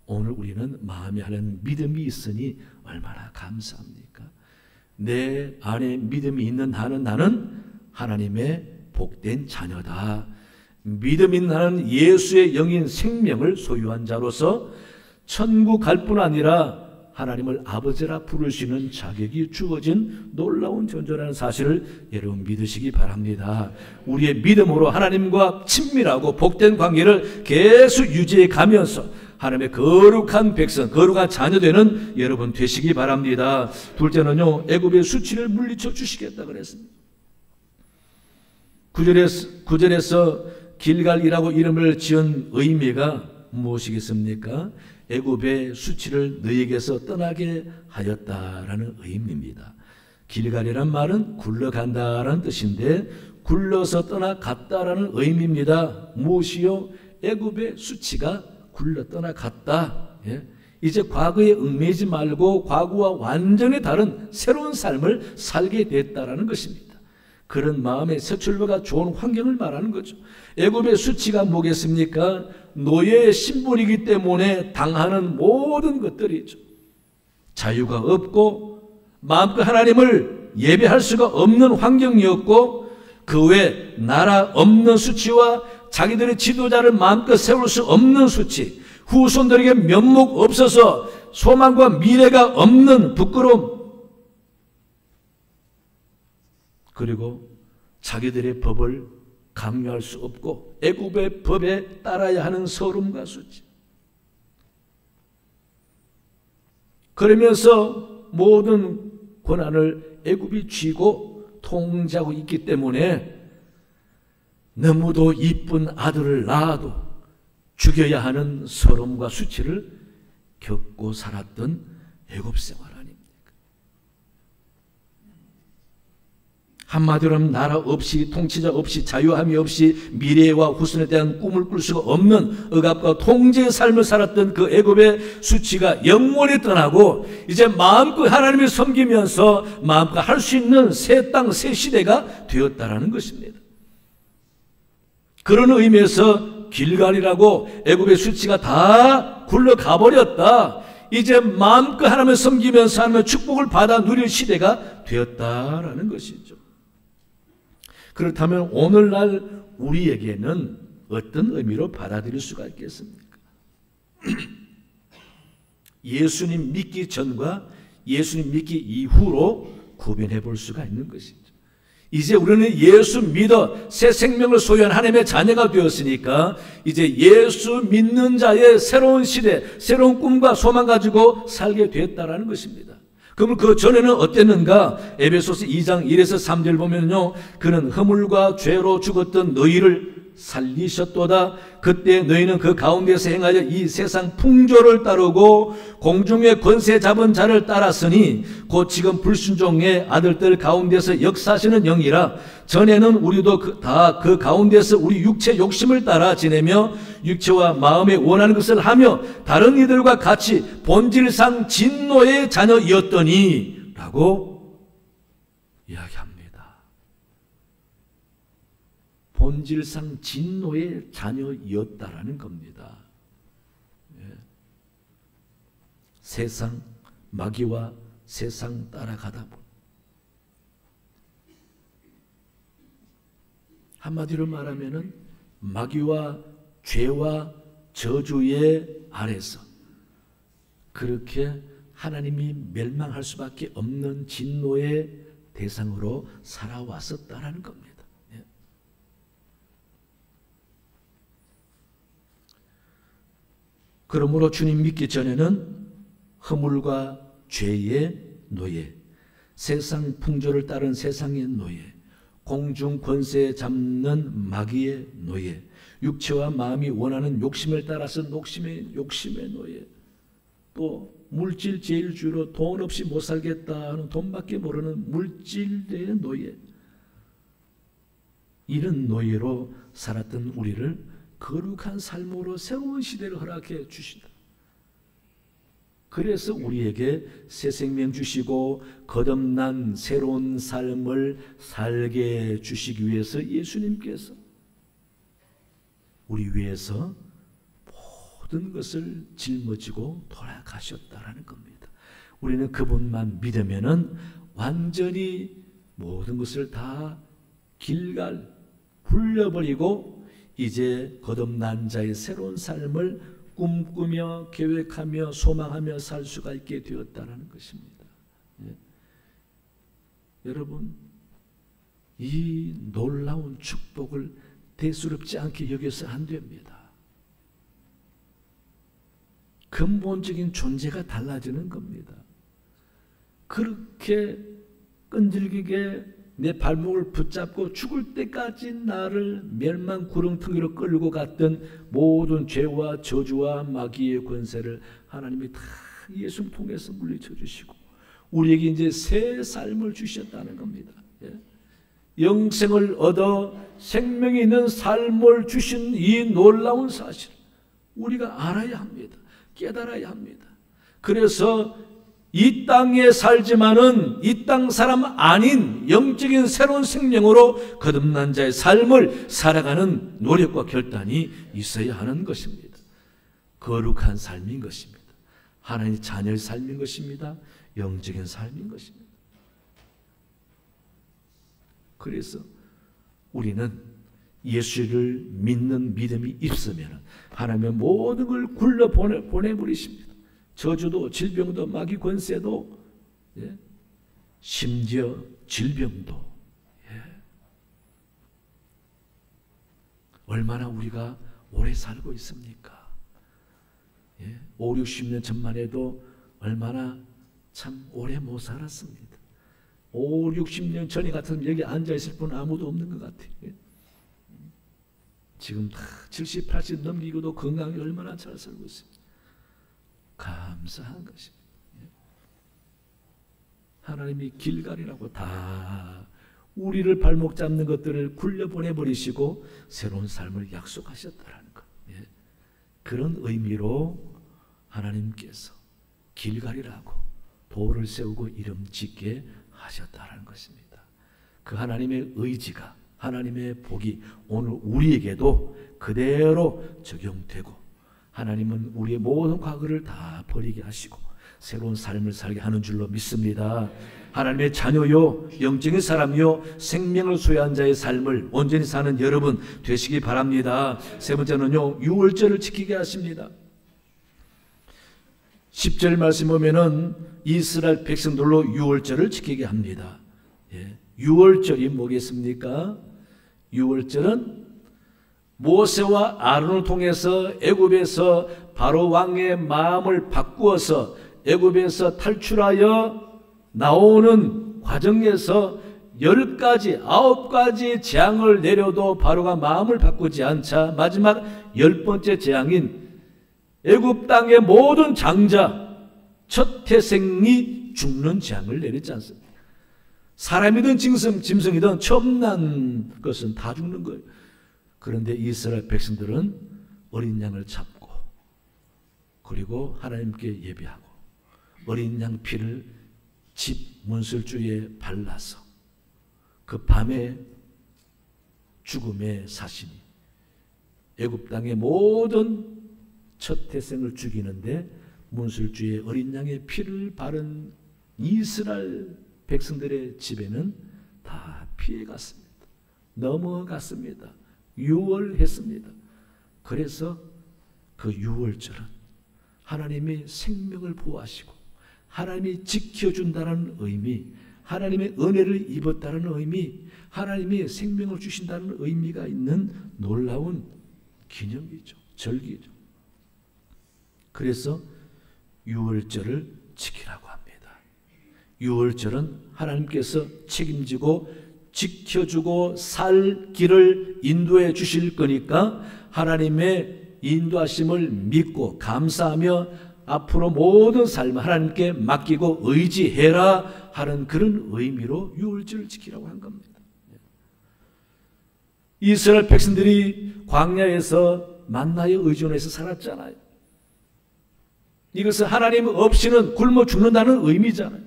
오늘 우리는 마음에 하는 믿음이 있으니 얼마나 감사합니까? 내 안에 믿음이 있는 나는 하나님의 복된 자녀다. 믿음 있는 나는 예수의 영인 생명을 소유한 자로서 천국 갈 뿐 아니라 하나님을 아버지라 부르시는 자격이 주어진 놀라운 존재라는 사실을 여러분 믿으시기 바랍니다. 우리의 믿음으로 하나님과 친밀하고 복된 관계를 계속 유지해 가면서 하나님의 거룩한 백성, 거룩한 자녀 되는 여러분 되시기 바랍니다. 둘째는요, 애굽의 수치를 물리쳐 주시겠다 그랬습니다. 9절에서 길갈이라고 이름을 지은 의미가 무엇이겠습니까? 애굽의 수치를 너희에게서 떠나게 하였다라는 의미입니다. 길갈이란 말은 굴러간다라는 뜻인데 굴러서 떠나갔다라는 의미입니다. 무엇이요? 애굽의 수치가 굴러 떠나갔다. 예? 이제 과거에 얽매이지 말고 과거와 완전히 다른 새로운 삶을 살게 됐다라는 것입니다. 그런 마음의 새 출발과 좋은 환경을 말하는 거죠. 애굽의 수치가 뭐겠습니까? 노예의 신분이기 때문에 당하는 모든 것들이죠. 자유가 없고 마음껏 하나님을 예배할 수가 없는 환경이었고 그 외 나라 없는 수치와 자기들의 지도자를 마음껏 세울 수 없는 수치, 후손들에게 면목 없어서 소망과 미래가 없는 부끄러움, 그리고 자기들의 법을 강요할 수 없고 애굽의 법에 따라야 하는 서름과 수치. 그러면서 모든 권한을 애굽이 쥐고 통제하고 있기 때문에 너무도 이쁜 아들을 낳아도 죽여야 하는 서름과 수치를 겪고 살았던 애굽 생활 아닙니까? 한마디로 하면 나라 없이 통치자 없이 자유함이 없이 미래와 후손에 대한 꿈을 꿀 수가 없는 억압과 통제의 삶을 살았던 그 애굽의 수치가 영원히 떠나고 이제 마음껏 하나님을 섬기면서 마음껏 할 수 있는 새 땅, 새 시대가 되었다라는 것입니다. 그런 의미에서 길갈이라고 애굽의 수치가 다 굴러가 버렸다. 이제 마음껏 하나님을 섬기면서 하나님의 축복을 받아 누릴 시대가 되었다라는 것이죠. 그렇다면 오늘날 우리에게는 어떤 의미로 받아들일 수가 있겠습니까? 예수님 믿기 전과 예수님 믿기 이후로 구별해 볼 수가 있는 것이죠. 이제 우리는 예수 믿어 새 생명을 소유한 하나님의 자녀가 되었으니까 이제 예수 믿는 자의 새로운 시대, 새로운 꿈과 소망 가지고 살게 됐다라는 것입니다. 그러면 그 전에는 어땠는가? 에베소서 2장 1에서 3절 보면요, 그는 허물과 죄로 죽었던 너희를 살리셨도다. 그때 너희는 그 가운데서 행하여 이 세상 풍조를 따르고 공중의 권세 잡은 자를 따랐으니 곧 지금 불순종의 아들들 가운데서 역사하시는 영이라. 전에는 우리도 다 그 가운데서 우리 육체 욕심을 따라 지내며 육체와 마음에 원하는 것을 하며 다른 이들과 같이 본질상 진노의 자녀이었더니 라고 이야기합니다. 본질상 진노의 자녀였다라는 겁니다. 예. 세상 마귀와 세상 따라가다 보니 한마디로 말하면은 마귀와 죄와 저주의 아래서 그렇게 하나님이 멸망할 수밖에 없는 진노의 대상으로 살아왔었다라는 겁니다. 그러므로 주님 믿기 전에는 허물과 죄의 노예, 세상 풍조를 따른 세상의 노예, 공중 권세 잡는 마귀의 노예, 육체와 마음이 원하는 욕심을 따라서 욕심의 노예, 또 물질 제일주의로 돈 없이 못 살겠다 하는 돈밖에 모르는 물질의 노예, 이런 노예로 살았던 우리를 거룩한 삶으로 새로운 시대를 허락해 주신다. 그래서 우리에게 새 생명 주시고 거듭난 새로운 삶을 살게 주시기 위해서 예수님께서 우리 위해서 모든 것을 짊어지고 돌아가셨다라는 겁니다. 우리는 그분만 믿으면은 완전히 모든 것을 다 길갈 굴려버리고 이제 거듭난 자의 새로운 삶을 꿈꾸며 계획하며 소망하며 살 수가 있게 되었다는 것입니다. 예. 여러분, 이 놀라운 축복을 대수롭지 않게 여겨서 안 됩니다. 근본적인 존재가 달라지는 겁니다. 그렇게 끈질기게 내 발목을 붙잡고 죽을 때까지 나를 멸망 구렁텅이로 끌고 갔던 모든 죄와 저주와 마귀의 권세를 하나님이 다 예수 통해서 물리쳐 주시고 우리에게 이제 새 삶을 주셨다는 겁니다. 예? 영생을 얻어 생명이 있는 삶을 주신 이 놀라운 사실 우리가 알아야 합니다. 깨달아야 합니다. 그래서 이 땅에 살지만은 이 땅 사람 아닌 영적인 새로운 생명으로 거듭난 자의 삶을 살아가는 노력과 결단이 있어야 하는 것입니다. 거룩한 삶인 것입니다. 하나님의 자녀의 삶인 것입니다. 영적인 삶인 것입니다. 그래서 우리는 예수를 믿는 믿음이 있으면 하나님의 모든 걸 굴러 보내버리십니다. 저주도 질병도 마귀 권세도 예? 심지어 질병도 예. 얼마나 우리가 오래 살고 있습니까? 예? 5, 60년 전만 해도 얼마나 참 오래 못 살았습니다. 5, 60년 전에 같으면 여기 앉아있을 분 아무도 없는 것 같아요. 예? 지금 다 70, 80 넘기고도 건강히 얼마나 잘 살고 있습니다. 감사한 것입니다. 하나님이 길갈이라고 다 우리를 발목 잡는 것들을 굴려보내버리시고 새로운 삶을 약속하셨다는 것. 그런 의미로 하나님께서 길갈이라고 돌을 세우고 이름 짓게 하셨다는 것입니다. 그 하나님의 의지가 하나님의 복이 오늘 우리에게도 그대로 적용되고 하나님은 우리의 모든 과거를 다 버리게 하시고 새로운 삶을 살게 하는 줄로 믿습니다. 하나님의 자녀요 영적인 사람요 생명을 소유한 자의 삶을 온전히 사는 여러분 되시기 바랍니다. 세 번째는요 유월절을 지키게 하십니다. 10절 말씀 보면은 이스라엘 백성들로 유월절을 지키게 합니다. 예. 유월절이 뭐겠습니까? 유월절은 모세와 아론을 통해서 애굽에서 바로 왕의 마음을 바꾸어서 애굽에서 탈출하여 나오는 과정에서 10가지, 9가지 재앙을 내려도 바로가 마음을 바꾸지 않자 마지막 10번째 재앙인 애굽 땅의 모든 장자, 첫 태생이 죽는 재앙을 내렸지 않습니까? 사람이든 짐승이든 처음 난 것은 다 죽는 거예요. 그런데 이스라엘 백성들은 어린 양을 잡고 그리고 하나님께 예배하고 어린 양 피를 집 문설주에 발라서 그 밤에 죽음의 사신이 애굽 땅의 모든 첫 태생을 죽이는데 문설주에 어린 양의 피를 바른 이스라엘 백성들의 집에는 다 피해갔습니다. 넘어갔습니다. 유월했습니다. 그래서 그 유월절은 하나님이 생명을 보호하시고 하나님이 지켜준다는 의미, 하나님의 은혜를 입었다는 의미, 하나님이 생명을 주신다는 의미가 있는 놀라운 기념이죠. 절기죠. 그래서 유월절을 지키라고 합니다. 유월절은 하나님께서 책임지고 지켜주고 살 길을 인도해 주실 거니까 하나님의 인도하심을 믿고 감사하며 앞으로 모든 삶을 하나님께 맡기고 의지해라 하는 그런 의미로 유월절을 지키라고 한 겁니다. 이스라엘 백성들이 광야에서 만나에 의존해서 살았잖아요. 이것은 하나님 없이는 굶어 죽는다는 의미잖아요.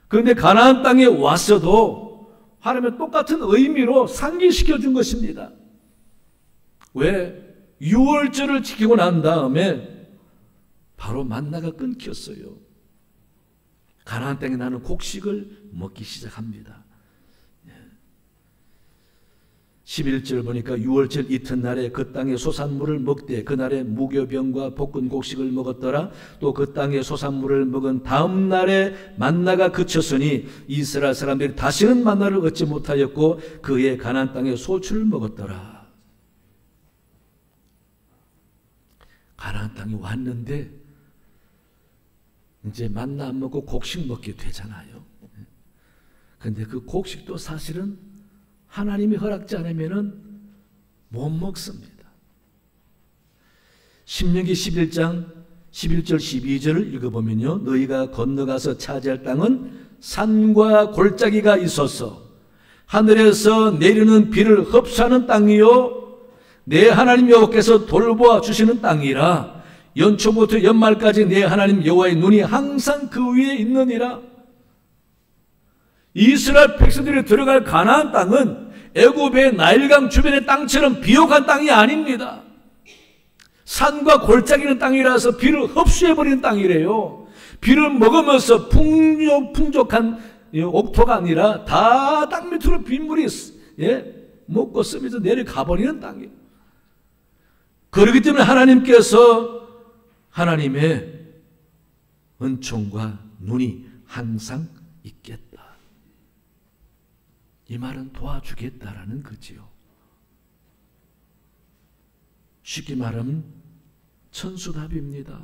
그런데 가나안 땅에 왔어도 하나님은 똑같은 의미로 상기시켜 준 것입니다. 왜? 유월절을 지키고 난 다음에 바로 만나가 끊겼어요. 가나안 땅에 나는 곡식을 먹기 시작합니다. 11절 보니까 유월절 이튿날에 그 땅의 소산물을 먹되 그날에 무교병과 볶은 곡식을 먹었더라. 또 그 땅의 소산물을 먹은 다음 날에 만나가 그쳤으니 이스라엘 사람들이 다시는 만나를 얻지 못하였고 그의 가나안 땅의 소출을 먹었더라. 가나안 땅에 왔는데 이제 만나 안 먹고 곡식 먹게 되잖아요. 근데 그 곡식도 사실은 하나님이 허락지 않으면은 못 먹습니다. 신명기 11장 11절 12절을 읽어보면요. 너희가 건너가서 차지할 땅은 산과 골짜기가 있어서 하늘에서 내리는 비를 흡수하는 땅이요 내 하나님 여호와께서 돌보아 주시는 땅이라. 연초부터 연말까지 내 하나님 여호와의 눈이 항상 그 위에 있느니라. 이스라엘 백성들이 들어갈 가나안 땅은 애굽의 나일강 주변의 땅처럼 비옥한 땅이 아닙니다. 산과 골짜기는 땅이라서 비를 흡수해버리는 땅이래요. 비를 먹으면서 풍족한 옥토가 아니라 다 땅 밑으로 빗물이 먹고 쓰면서 내려가버리는 땅이에요. 그렇기 때문에 하나님께서 하나님의 은총과 눈이 항상 있겠다. 이 말은 도와주겠다라는 거지요. 쉽게 말하면 천수답입니다.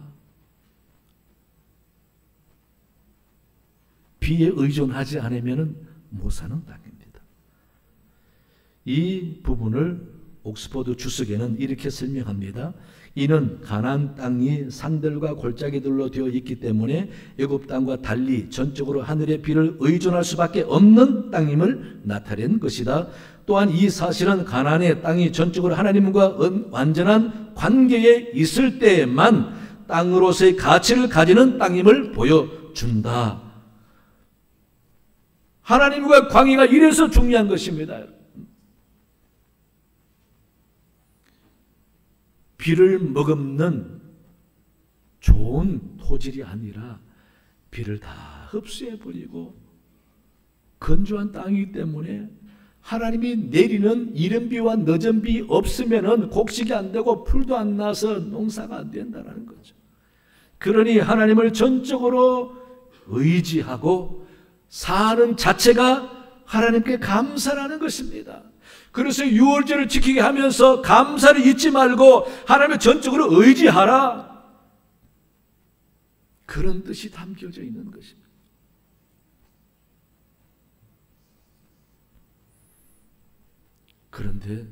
비에 의존하지 않으면 못 사는 땅입니다. 이 부분을 옥스퍼드 주석에는 이렇게 설명합니다. 이는 가나안 땅이 산들과 골짜기들로 되어 있기 때문에 애굽 땅과 달리 전적으로 하늘의 비를 의존할 수밖에 없는 땅임을 나타낸 것이다. 또한 이 사실은 가나안의 땅이 전적으로 하나님과 완전한 관계에 있을 때에만 땅으로서의 가치를 가지는 땅임을 보여준다. 하나님과 관계가 이래서 중요한 것입니다. 비를 머금는 좋은 토질이 아니라 비를 다 흡수해버리고 건조한 땅이기 때문에 하나님이 내리는 이른 비와 늦은 비 없으면 곡식이 안 되고 풀도 안 나서 농사가 안 된다는 거죠. 그러니 하나님을 전적으로 의지하고 사는 자체가 하나님께 감사라는 것입니다. 그래서 유월절을 지키게 하면서 감사를 잊지 말고 하나님을 전적으로 의지하라. 그런 뜻이 담겨져 있는 것입니다. 그런데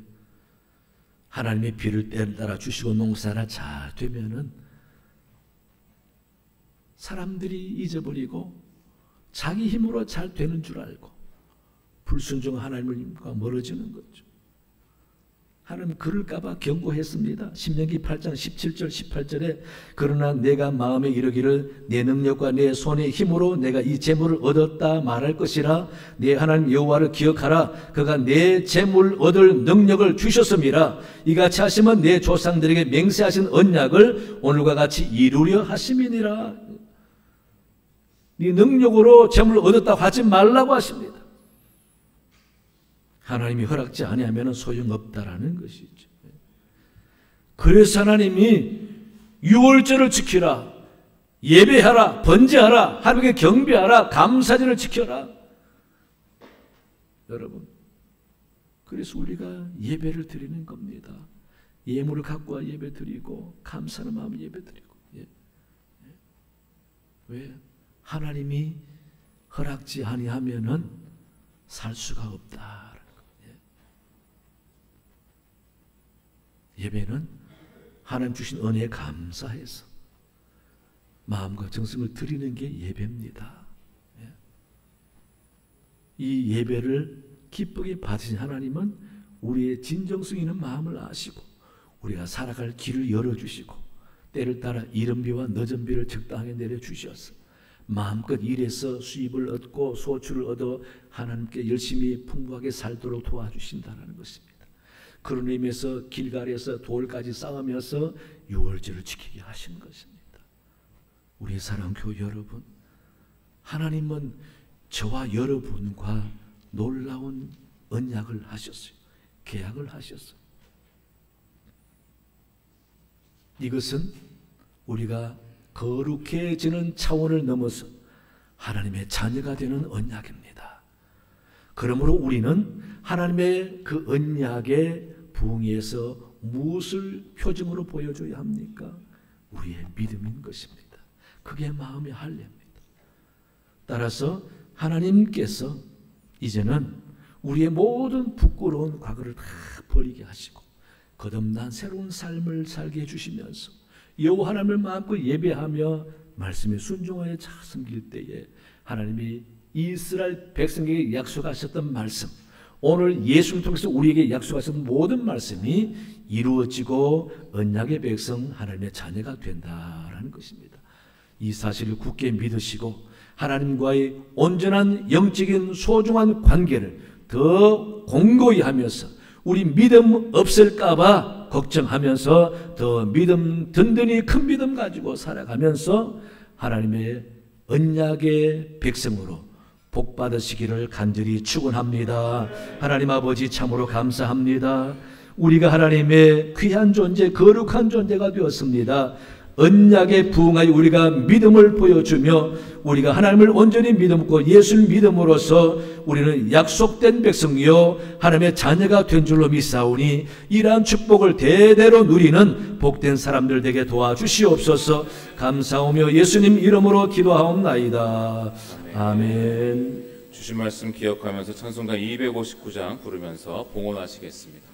하나님의 비를 따라 주시고 농사가 잘 되면은 사람들이 잊어버리고 자기 힘으로 잘 되는 줄 알고 불순종 하나님과 멀어지는 거죠. 하나님 그럴까봐 경고했습니다. 신명기 8장 17절 18절에 그러나 내가 마음에 이르기를 내 능력과 내 손의 힘으로 내가 이 재물을 얻었다 말할 것이라. 내 하나님 여호와를 기억하라. 그가 내 재물 얻을 능력을 주셨음이라. 이같이 하시면 내 조상들에게 맹세하신 언약을 오늘과 같이 이루려 하심이니라. 네 능력으로 재물을 얻었다고 하지 말라고 하십니다. 하나님이 허락지 아니하면 소용없다라는 것이죠. 그래서 하나님이 유월절을 지키라, 예배하라, 번제하라, 하나님께 경배하라, 감사절을 지켜라. 여러분, 그래서 우리가 예배를 드리는 겁니다. 예물을 갖고 와 예배 드리고 감사하는 마음 예배 드리고 왜? 하나님이 허락지 아니하면은 살 수가 없다. 예배는 하나님 주신 은혜에 감사해서 마음과 정성을 드리는 게 예배입니다. 이 예배를 기쁘게 받으신 하나님은 우리의 진정성 있는 마음을 아시고 우리가 살아갈 길을 열어주시고 때를 따라 이른비와 늦은비를 적당하게 내려주셔서 마음껏 일해서 수입을 얻고 소출을 얻어 하나님께 열심히 풍부하게 살도록 도와주신다는 것입니다. 그런 의미에서 길갈에서 돌까지 쌓으면서 유월절을 지키게 하시는 것입니다. 우리 사랑하는 교회 여러분, 하나님은 저와 여러분과 놀라운 언약을 하셨어요. 계약을 하셨어요. 이것은 우리가 거룩해지는 차원을 넘어서 하나님의 자녀가 되는 언약입니다. 그러므로 우리는 하나님의 그 언약의 부흥에서 무엇을 표징으로 보여줘야 합니까? 우리의 믿음인 것입니다. 그게 마음의 할례입니다. 따라서 하나님께서 이제는 우리의 모든 부끄러운 과거를 다 버리게 하시고 거듭난 새로운 삶을 살게 해주시면서 여호와 하나님을 마음껏 예배하며 말씀에 순종하여 잘 섬길 때에 하나님이 이스라엘 백성에게 약속하셨던 말씀, 오늘 예수를 통해서 우리에게 약속하셨던 모든 말씀이 이루어지고 언약의 백성 하나님의 자녀가 된다라는 것입니다. 이 사실을 굳게 믿으시고 하나님과의 온전한 영적인 소중한 관계를 더 공고히 하면서 우리 믿음 없을까봐 걱정하면서 더 믿음 든든히 큰 믿음 가지고 살아가면서 하나님의 언약의 백성으로 복 받으시기를 간절히 축원합니다. 하나님 아버지 참으로 감사합니다. 우리가 하나님의 귀한 존재, 거룩한 존재가 되었습니다. 언약에 부응하여 우리가 믿음을 보여주며 우리가 하나님을 온전히 믿음고 예수를 믿음으로써 우리는 약속된 백성이요 하나님의 자녀가 된 줄로 믿사오니 이러한 축복을 대대로 누리는 복된 사람들 되게 도와주시옵소서. 감사하며 예수님 이름으로 기도하옵나이다. 아멘. 주신 말씀 기억하면서 찬송가 259장 부르면서 봉헌하시겠습니다.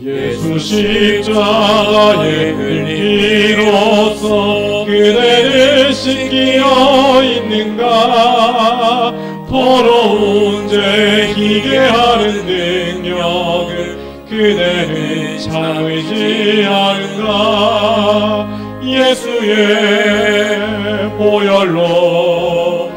예수 십자가에 흘리로써 그대를 씻기어 있는가. 더러운 죄 희게 하는 능력을 그대는 참으지 않은가. 예수의 보혈로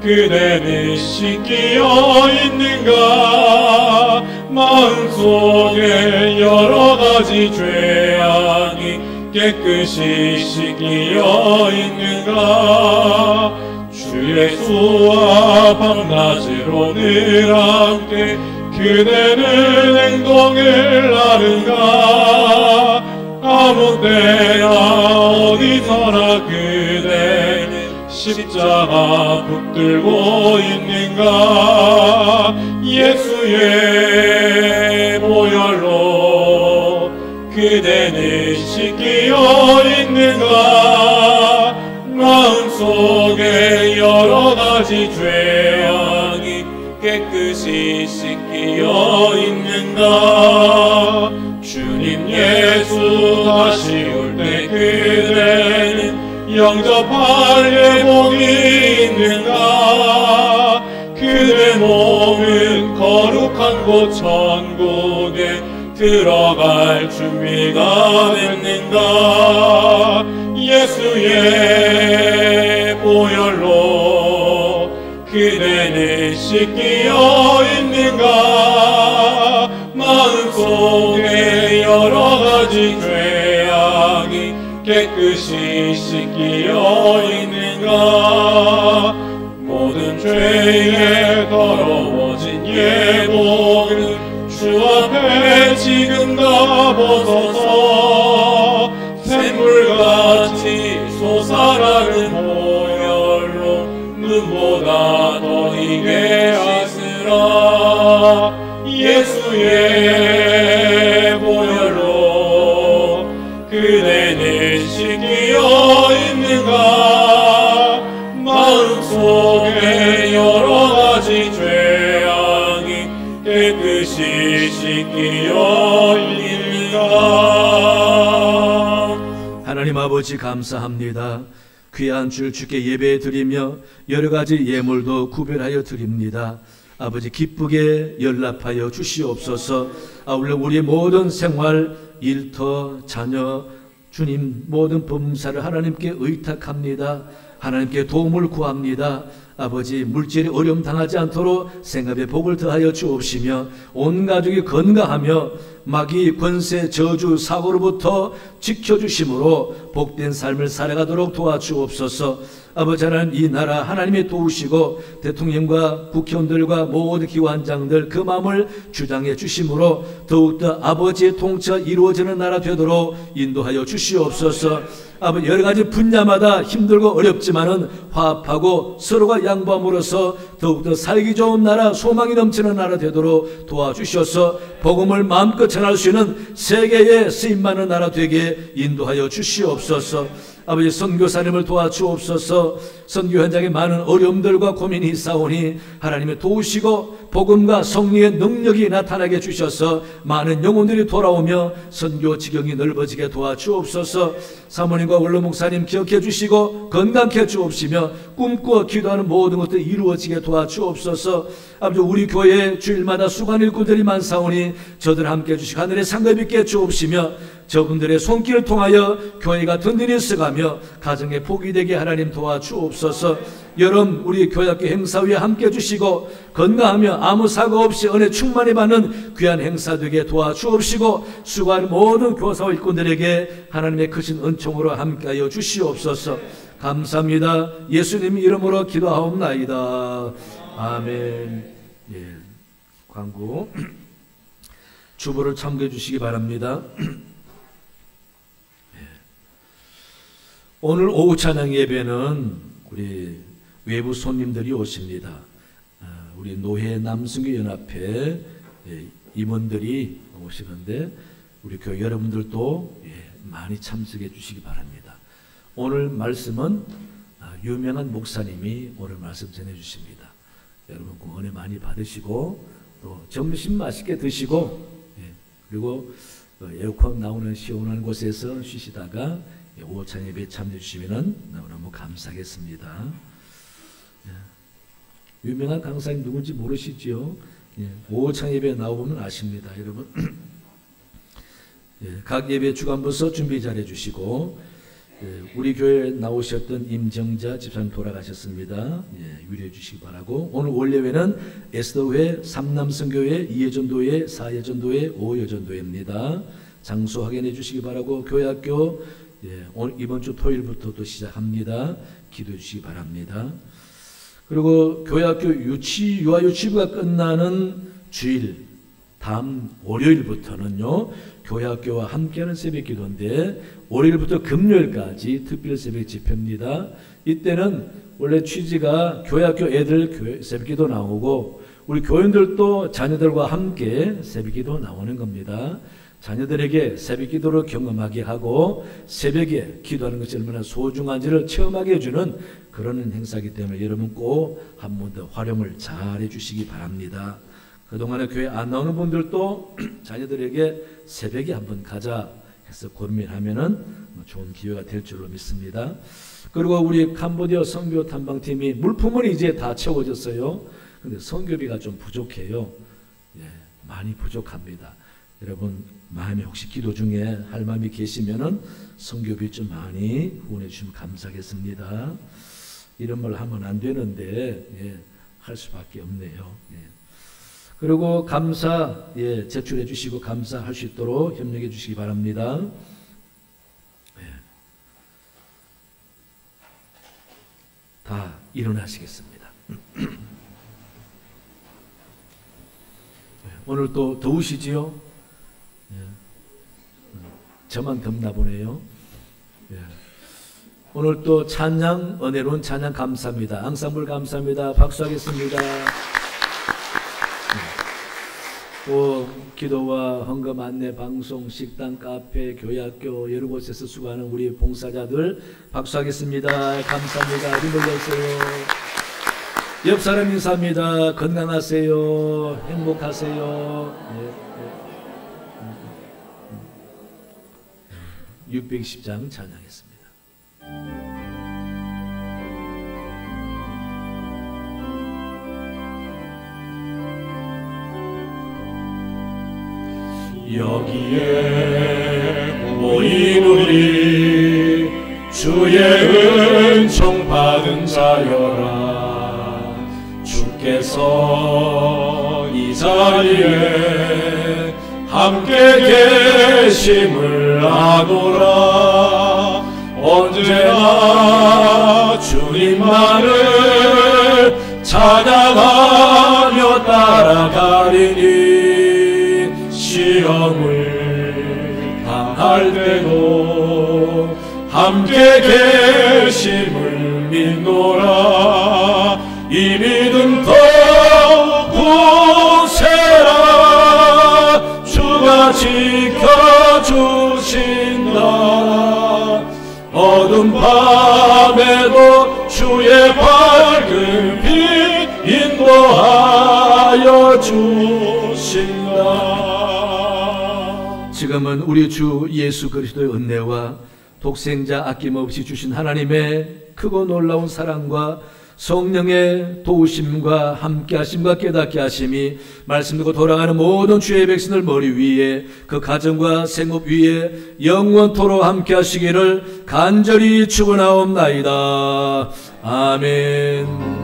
그대는 씻기어 있는가. 마음속에 여러가지 죄악이 깨끗이 씻기어 있는가. 주 예수와 밤낮으로 늘 함께 그대는 행동을 하는가. 아무 때나 어디서나 그대는 십자가 붙들고 있는가. 예수의 보혈로 그대는 씻기어 있는가. 마음속에 여러가지 죄악이 깨끗이 씻기어 있는가. 주님 예수 다시 올 때 그대는 영접할 예복이 있는가. 그대 몸은 거룩한 곳 천국에 들어갈 준비가 됐는가. 예수의 보혈로 그대는 씻기어 있는가. 마음속에 여러가지 죄악이 깨끗이 씻기어 있는가. 모든 죄에 더러워진 예복을 주 앞에 지금 다 벗어서 샘물같이 솟아나는 보혈로 눈보다 더 희게 하시라. 예수의 보혈로 그대는 씻기어 있는가? 마음속에 여러가지 죄악이 깨끗이 씻기어 있는가? 하나님 아버지 감사합니다. 귀한 주일 주께 예배 드리며 여러 가지 예물도 구별하여 드립니다. 아버지 기쁘게 연락하여 주시옵소서. 아울러 우리 모든 생활, 일터, 자녀, 주님 모든 범사를 하나님께 의탁합니다. 하나님께 도움을 구합니다. 아버지 물질에 어려움 당하지 않도록 생업에 복을 더하여 주옵시며 온 가족이 건강하며 마귀 권세 저주 사고로부터 지켜주심으로 복된 삶을 살아가도록 도와주옵소서. 아버지 하나님 이 나라 하나님이 도우시고 대통령과 국회의원들과 모든 기관장들 그 마음을 주장해 주심으로 더욱더 아버지의 통치가 이루어지는 나라 되도록 인도하여 주시옵소서. 아버지 여러 가지 분야마다 힘들고 어렵지만은 화합하고 서로가 양보함으로써 더욱더 살기 좋은 나라, 소망이 넘치는 나라 되도록 도와주셔서 복음을 마음껏 전할 수 있는 세계에 쓰임받는 나라 되게 인도하여 주시옵소서. 아버지 선교사님을 도와주옵소서. 선교 현장에 많은 어려움들과 고민이 있사오니 하나님의 도우시고 복음과 성령의 능력이 나타나게 주셔서 많은 영혼들이 돌아오며 선교 지경이 넓어지게 도와주옵소서. 사모님과 원로 목사님 기억해 주시고 건강케 해 주옵시며 꿈꾸어 기도하는 모든 것들이 이루어지게 도와주옵소서. 아버지 우리 교회에 주일마다 수고하는 일꾼들이 많사오니 저들 함께 해주시고 하늘의 상급 있게 해 주옵시며 저분들의 손길을 통하여 교회가 든든히 서가며 가정에 복이 되게 하나님 도와주옵소서. 여름 우리 교회학교 행사위에 함께 해주시고 건강하며 아무 사고 없이 은혜 충만히 받는 귀한 행사 되게 도와주옵시고 수고하는 모든 교사와 일꾼들에게 하나님의 크신 은총으로 함께하여 주시옵소서. 감사합니다. 예수님 이름으로 기도하옵나이다. 아멘. 예, 광고 주보를 참고해 주시기 바랍니다. 오늘 오후 찬양 예배는 우리 외부 손님들이 오십니다. 우리 노회 남성교 연합회 임원들이 오시는데 우리 교회 여러분들도 많이 참석해 주시기 바랍니다. 오늘 말씀은 유명한 목사님이 오늘 말씀 전해 주십니다. 여러분 은혜 많이 받으시고 또 점심 맛있게 드시고 그리고 에어컨 나오는 시원한 곳에서 쉬시다가 오후 찬양 예배에 참여해 주시면 너무너무 감사하겠습니다. 유명한 강사님 누군지 모르시죠? 오후 찬양 예배에 나오면 아십니다. 여러분 각 예배 주간부서 준비 잘 해주시고 우리 교회에 나오셨던 임정자 집사님 돌아가셨습니다. 유리해 주시기 바라고. 오늘 월요회는 에스더회, 삼남성교회, 2예전도회, 4예전도회, 5예전도회입니다. 장소 확인해 주시기 바라고. 교회학교 오늘 이번 주 토요일부터 또 시작합니다. 기도해 주시기 바랍니다. 그리고 교회학교 유아 유치부가 끝나는 주일 다음 월요일부터는요 교회학교와 함께하는 새벽기도인데 월요일부터 금요일까지 특별 새벽 집회입니다. 이때는 원래 취지가 교회학교 애들 새벽기도 나오고 우리 교인들도 자녀들과 함께 새벽기도 나오는 겁니다. 자녀들에게 새벽기도를 경험하게 하고 새벽에 기도하는 것이 얼마나 소중한지를 체험하게 해주는 그런 행사이기 때문에 여러분 꼭 한 번 더 활용을 잘 해주시기 바랍니다. 그동안에 교회 안 나오는 분들도 자녀들에게 새벽에 한번 가자 해서 고민하면은 좋은 기회가 될 줄로 믿습니다. 그리고 우리 캄보디아 선교 탐방팀이 물품은 이제 다 채워졌어요. 근데 선교비가 좀 부족해요. 많이 부족합니다. 여러분 마음에 혹시 기도 중에 할 마음이 계시면은 선교비 좀 많이 후원해 주시면 감사하겠습니다. 이런 말 하면 안 되는데 할 수밖에 없네요. 그리고 감사 제출해 주시고 감사할 수 있도록 협력해 주시기 바랍니다. 다 일어나시겠습니다. 오늘 또 더우시지요? 저만 덥나 보네요. 오늘 또 찬양, 은혜로운 찬양 감사합니다. 앙상블 감사합니다. 박수하겠습니다. 기도와 헌금 안내 방송, 식당, 카페, 교회학교 여러 곳에서 수고하는 우리 봉사자들 박수하겠습니다. 감사합니다. 힘을 내세요. 옆 사람 인사합니다. 건강하세요. 행복하세요. 610장 찬양했습니다. 여기에 모인 우리 주의 은총 받은 자여라. 주께서 이 자리에 함께 계심을 아노라. 언제나 주님만을 찬양하며 따라가리니 시험을 당할 때도 함께 계심을 믿노라. 이 믿음 더욱 굳세라. 주가 지켜주신다. 어둠 밤에도 주의 밝은 빛 인도하여 주신다. 지금은 우리 주 예수 그리스도의 은혜와 독생자 아낌없이 주신 하나님의 크고 놀라운 사랑과 성령의 도우심과 함께하심과 깨닫게 하심이 말씀 듣고 돌아가는 모든 주의 백성들 머리 위에 그 가정과 생업 위에 영원토록 함께하시기를 간절히 축원하옵나이다. 아멘.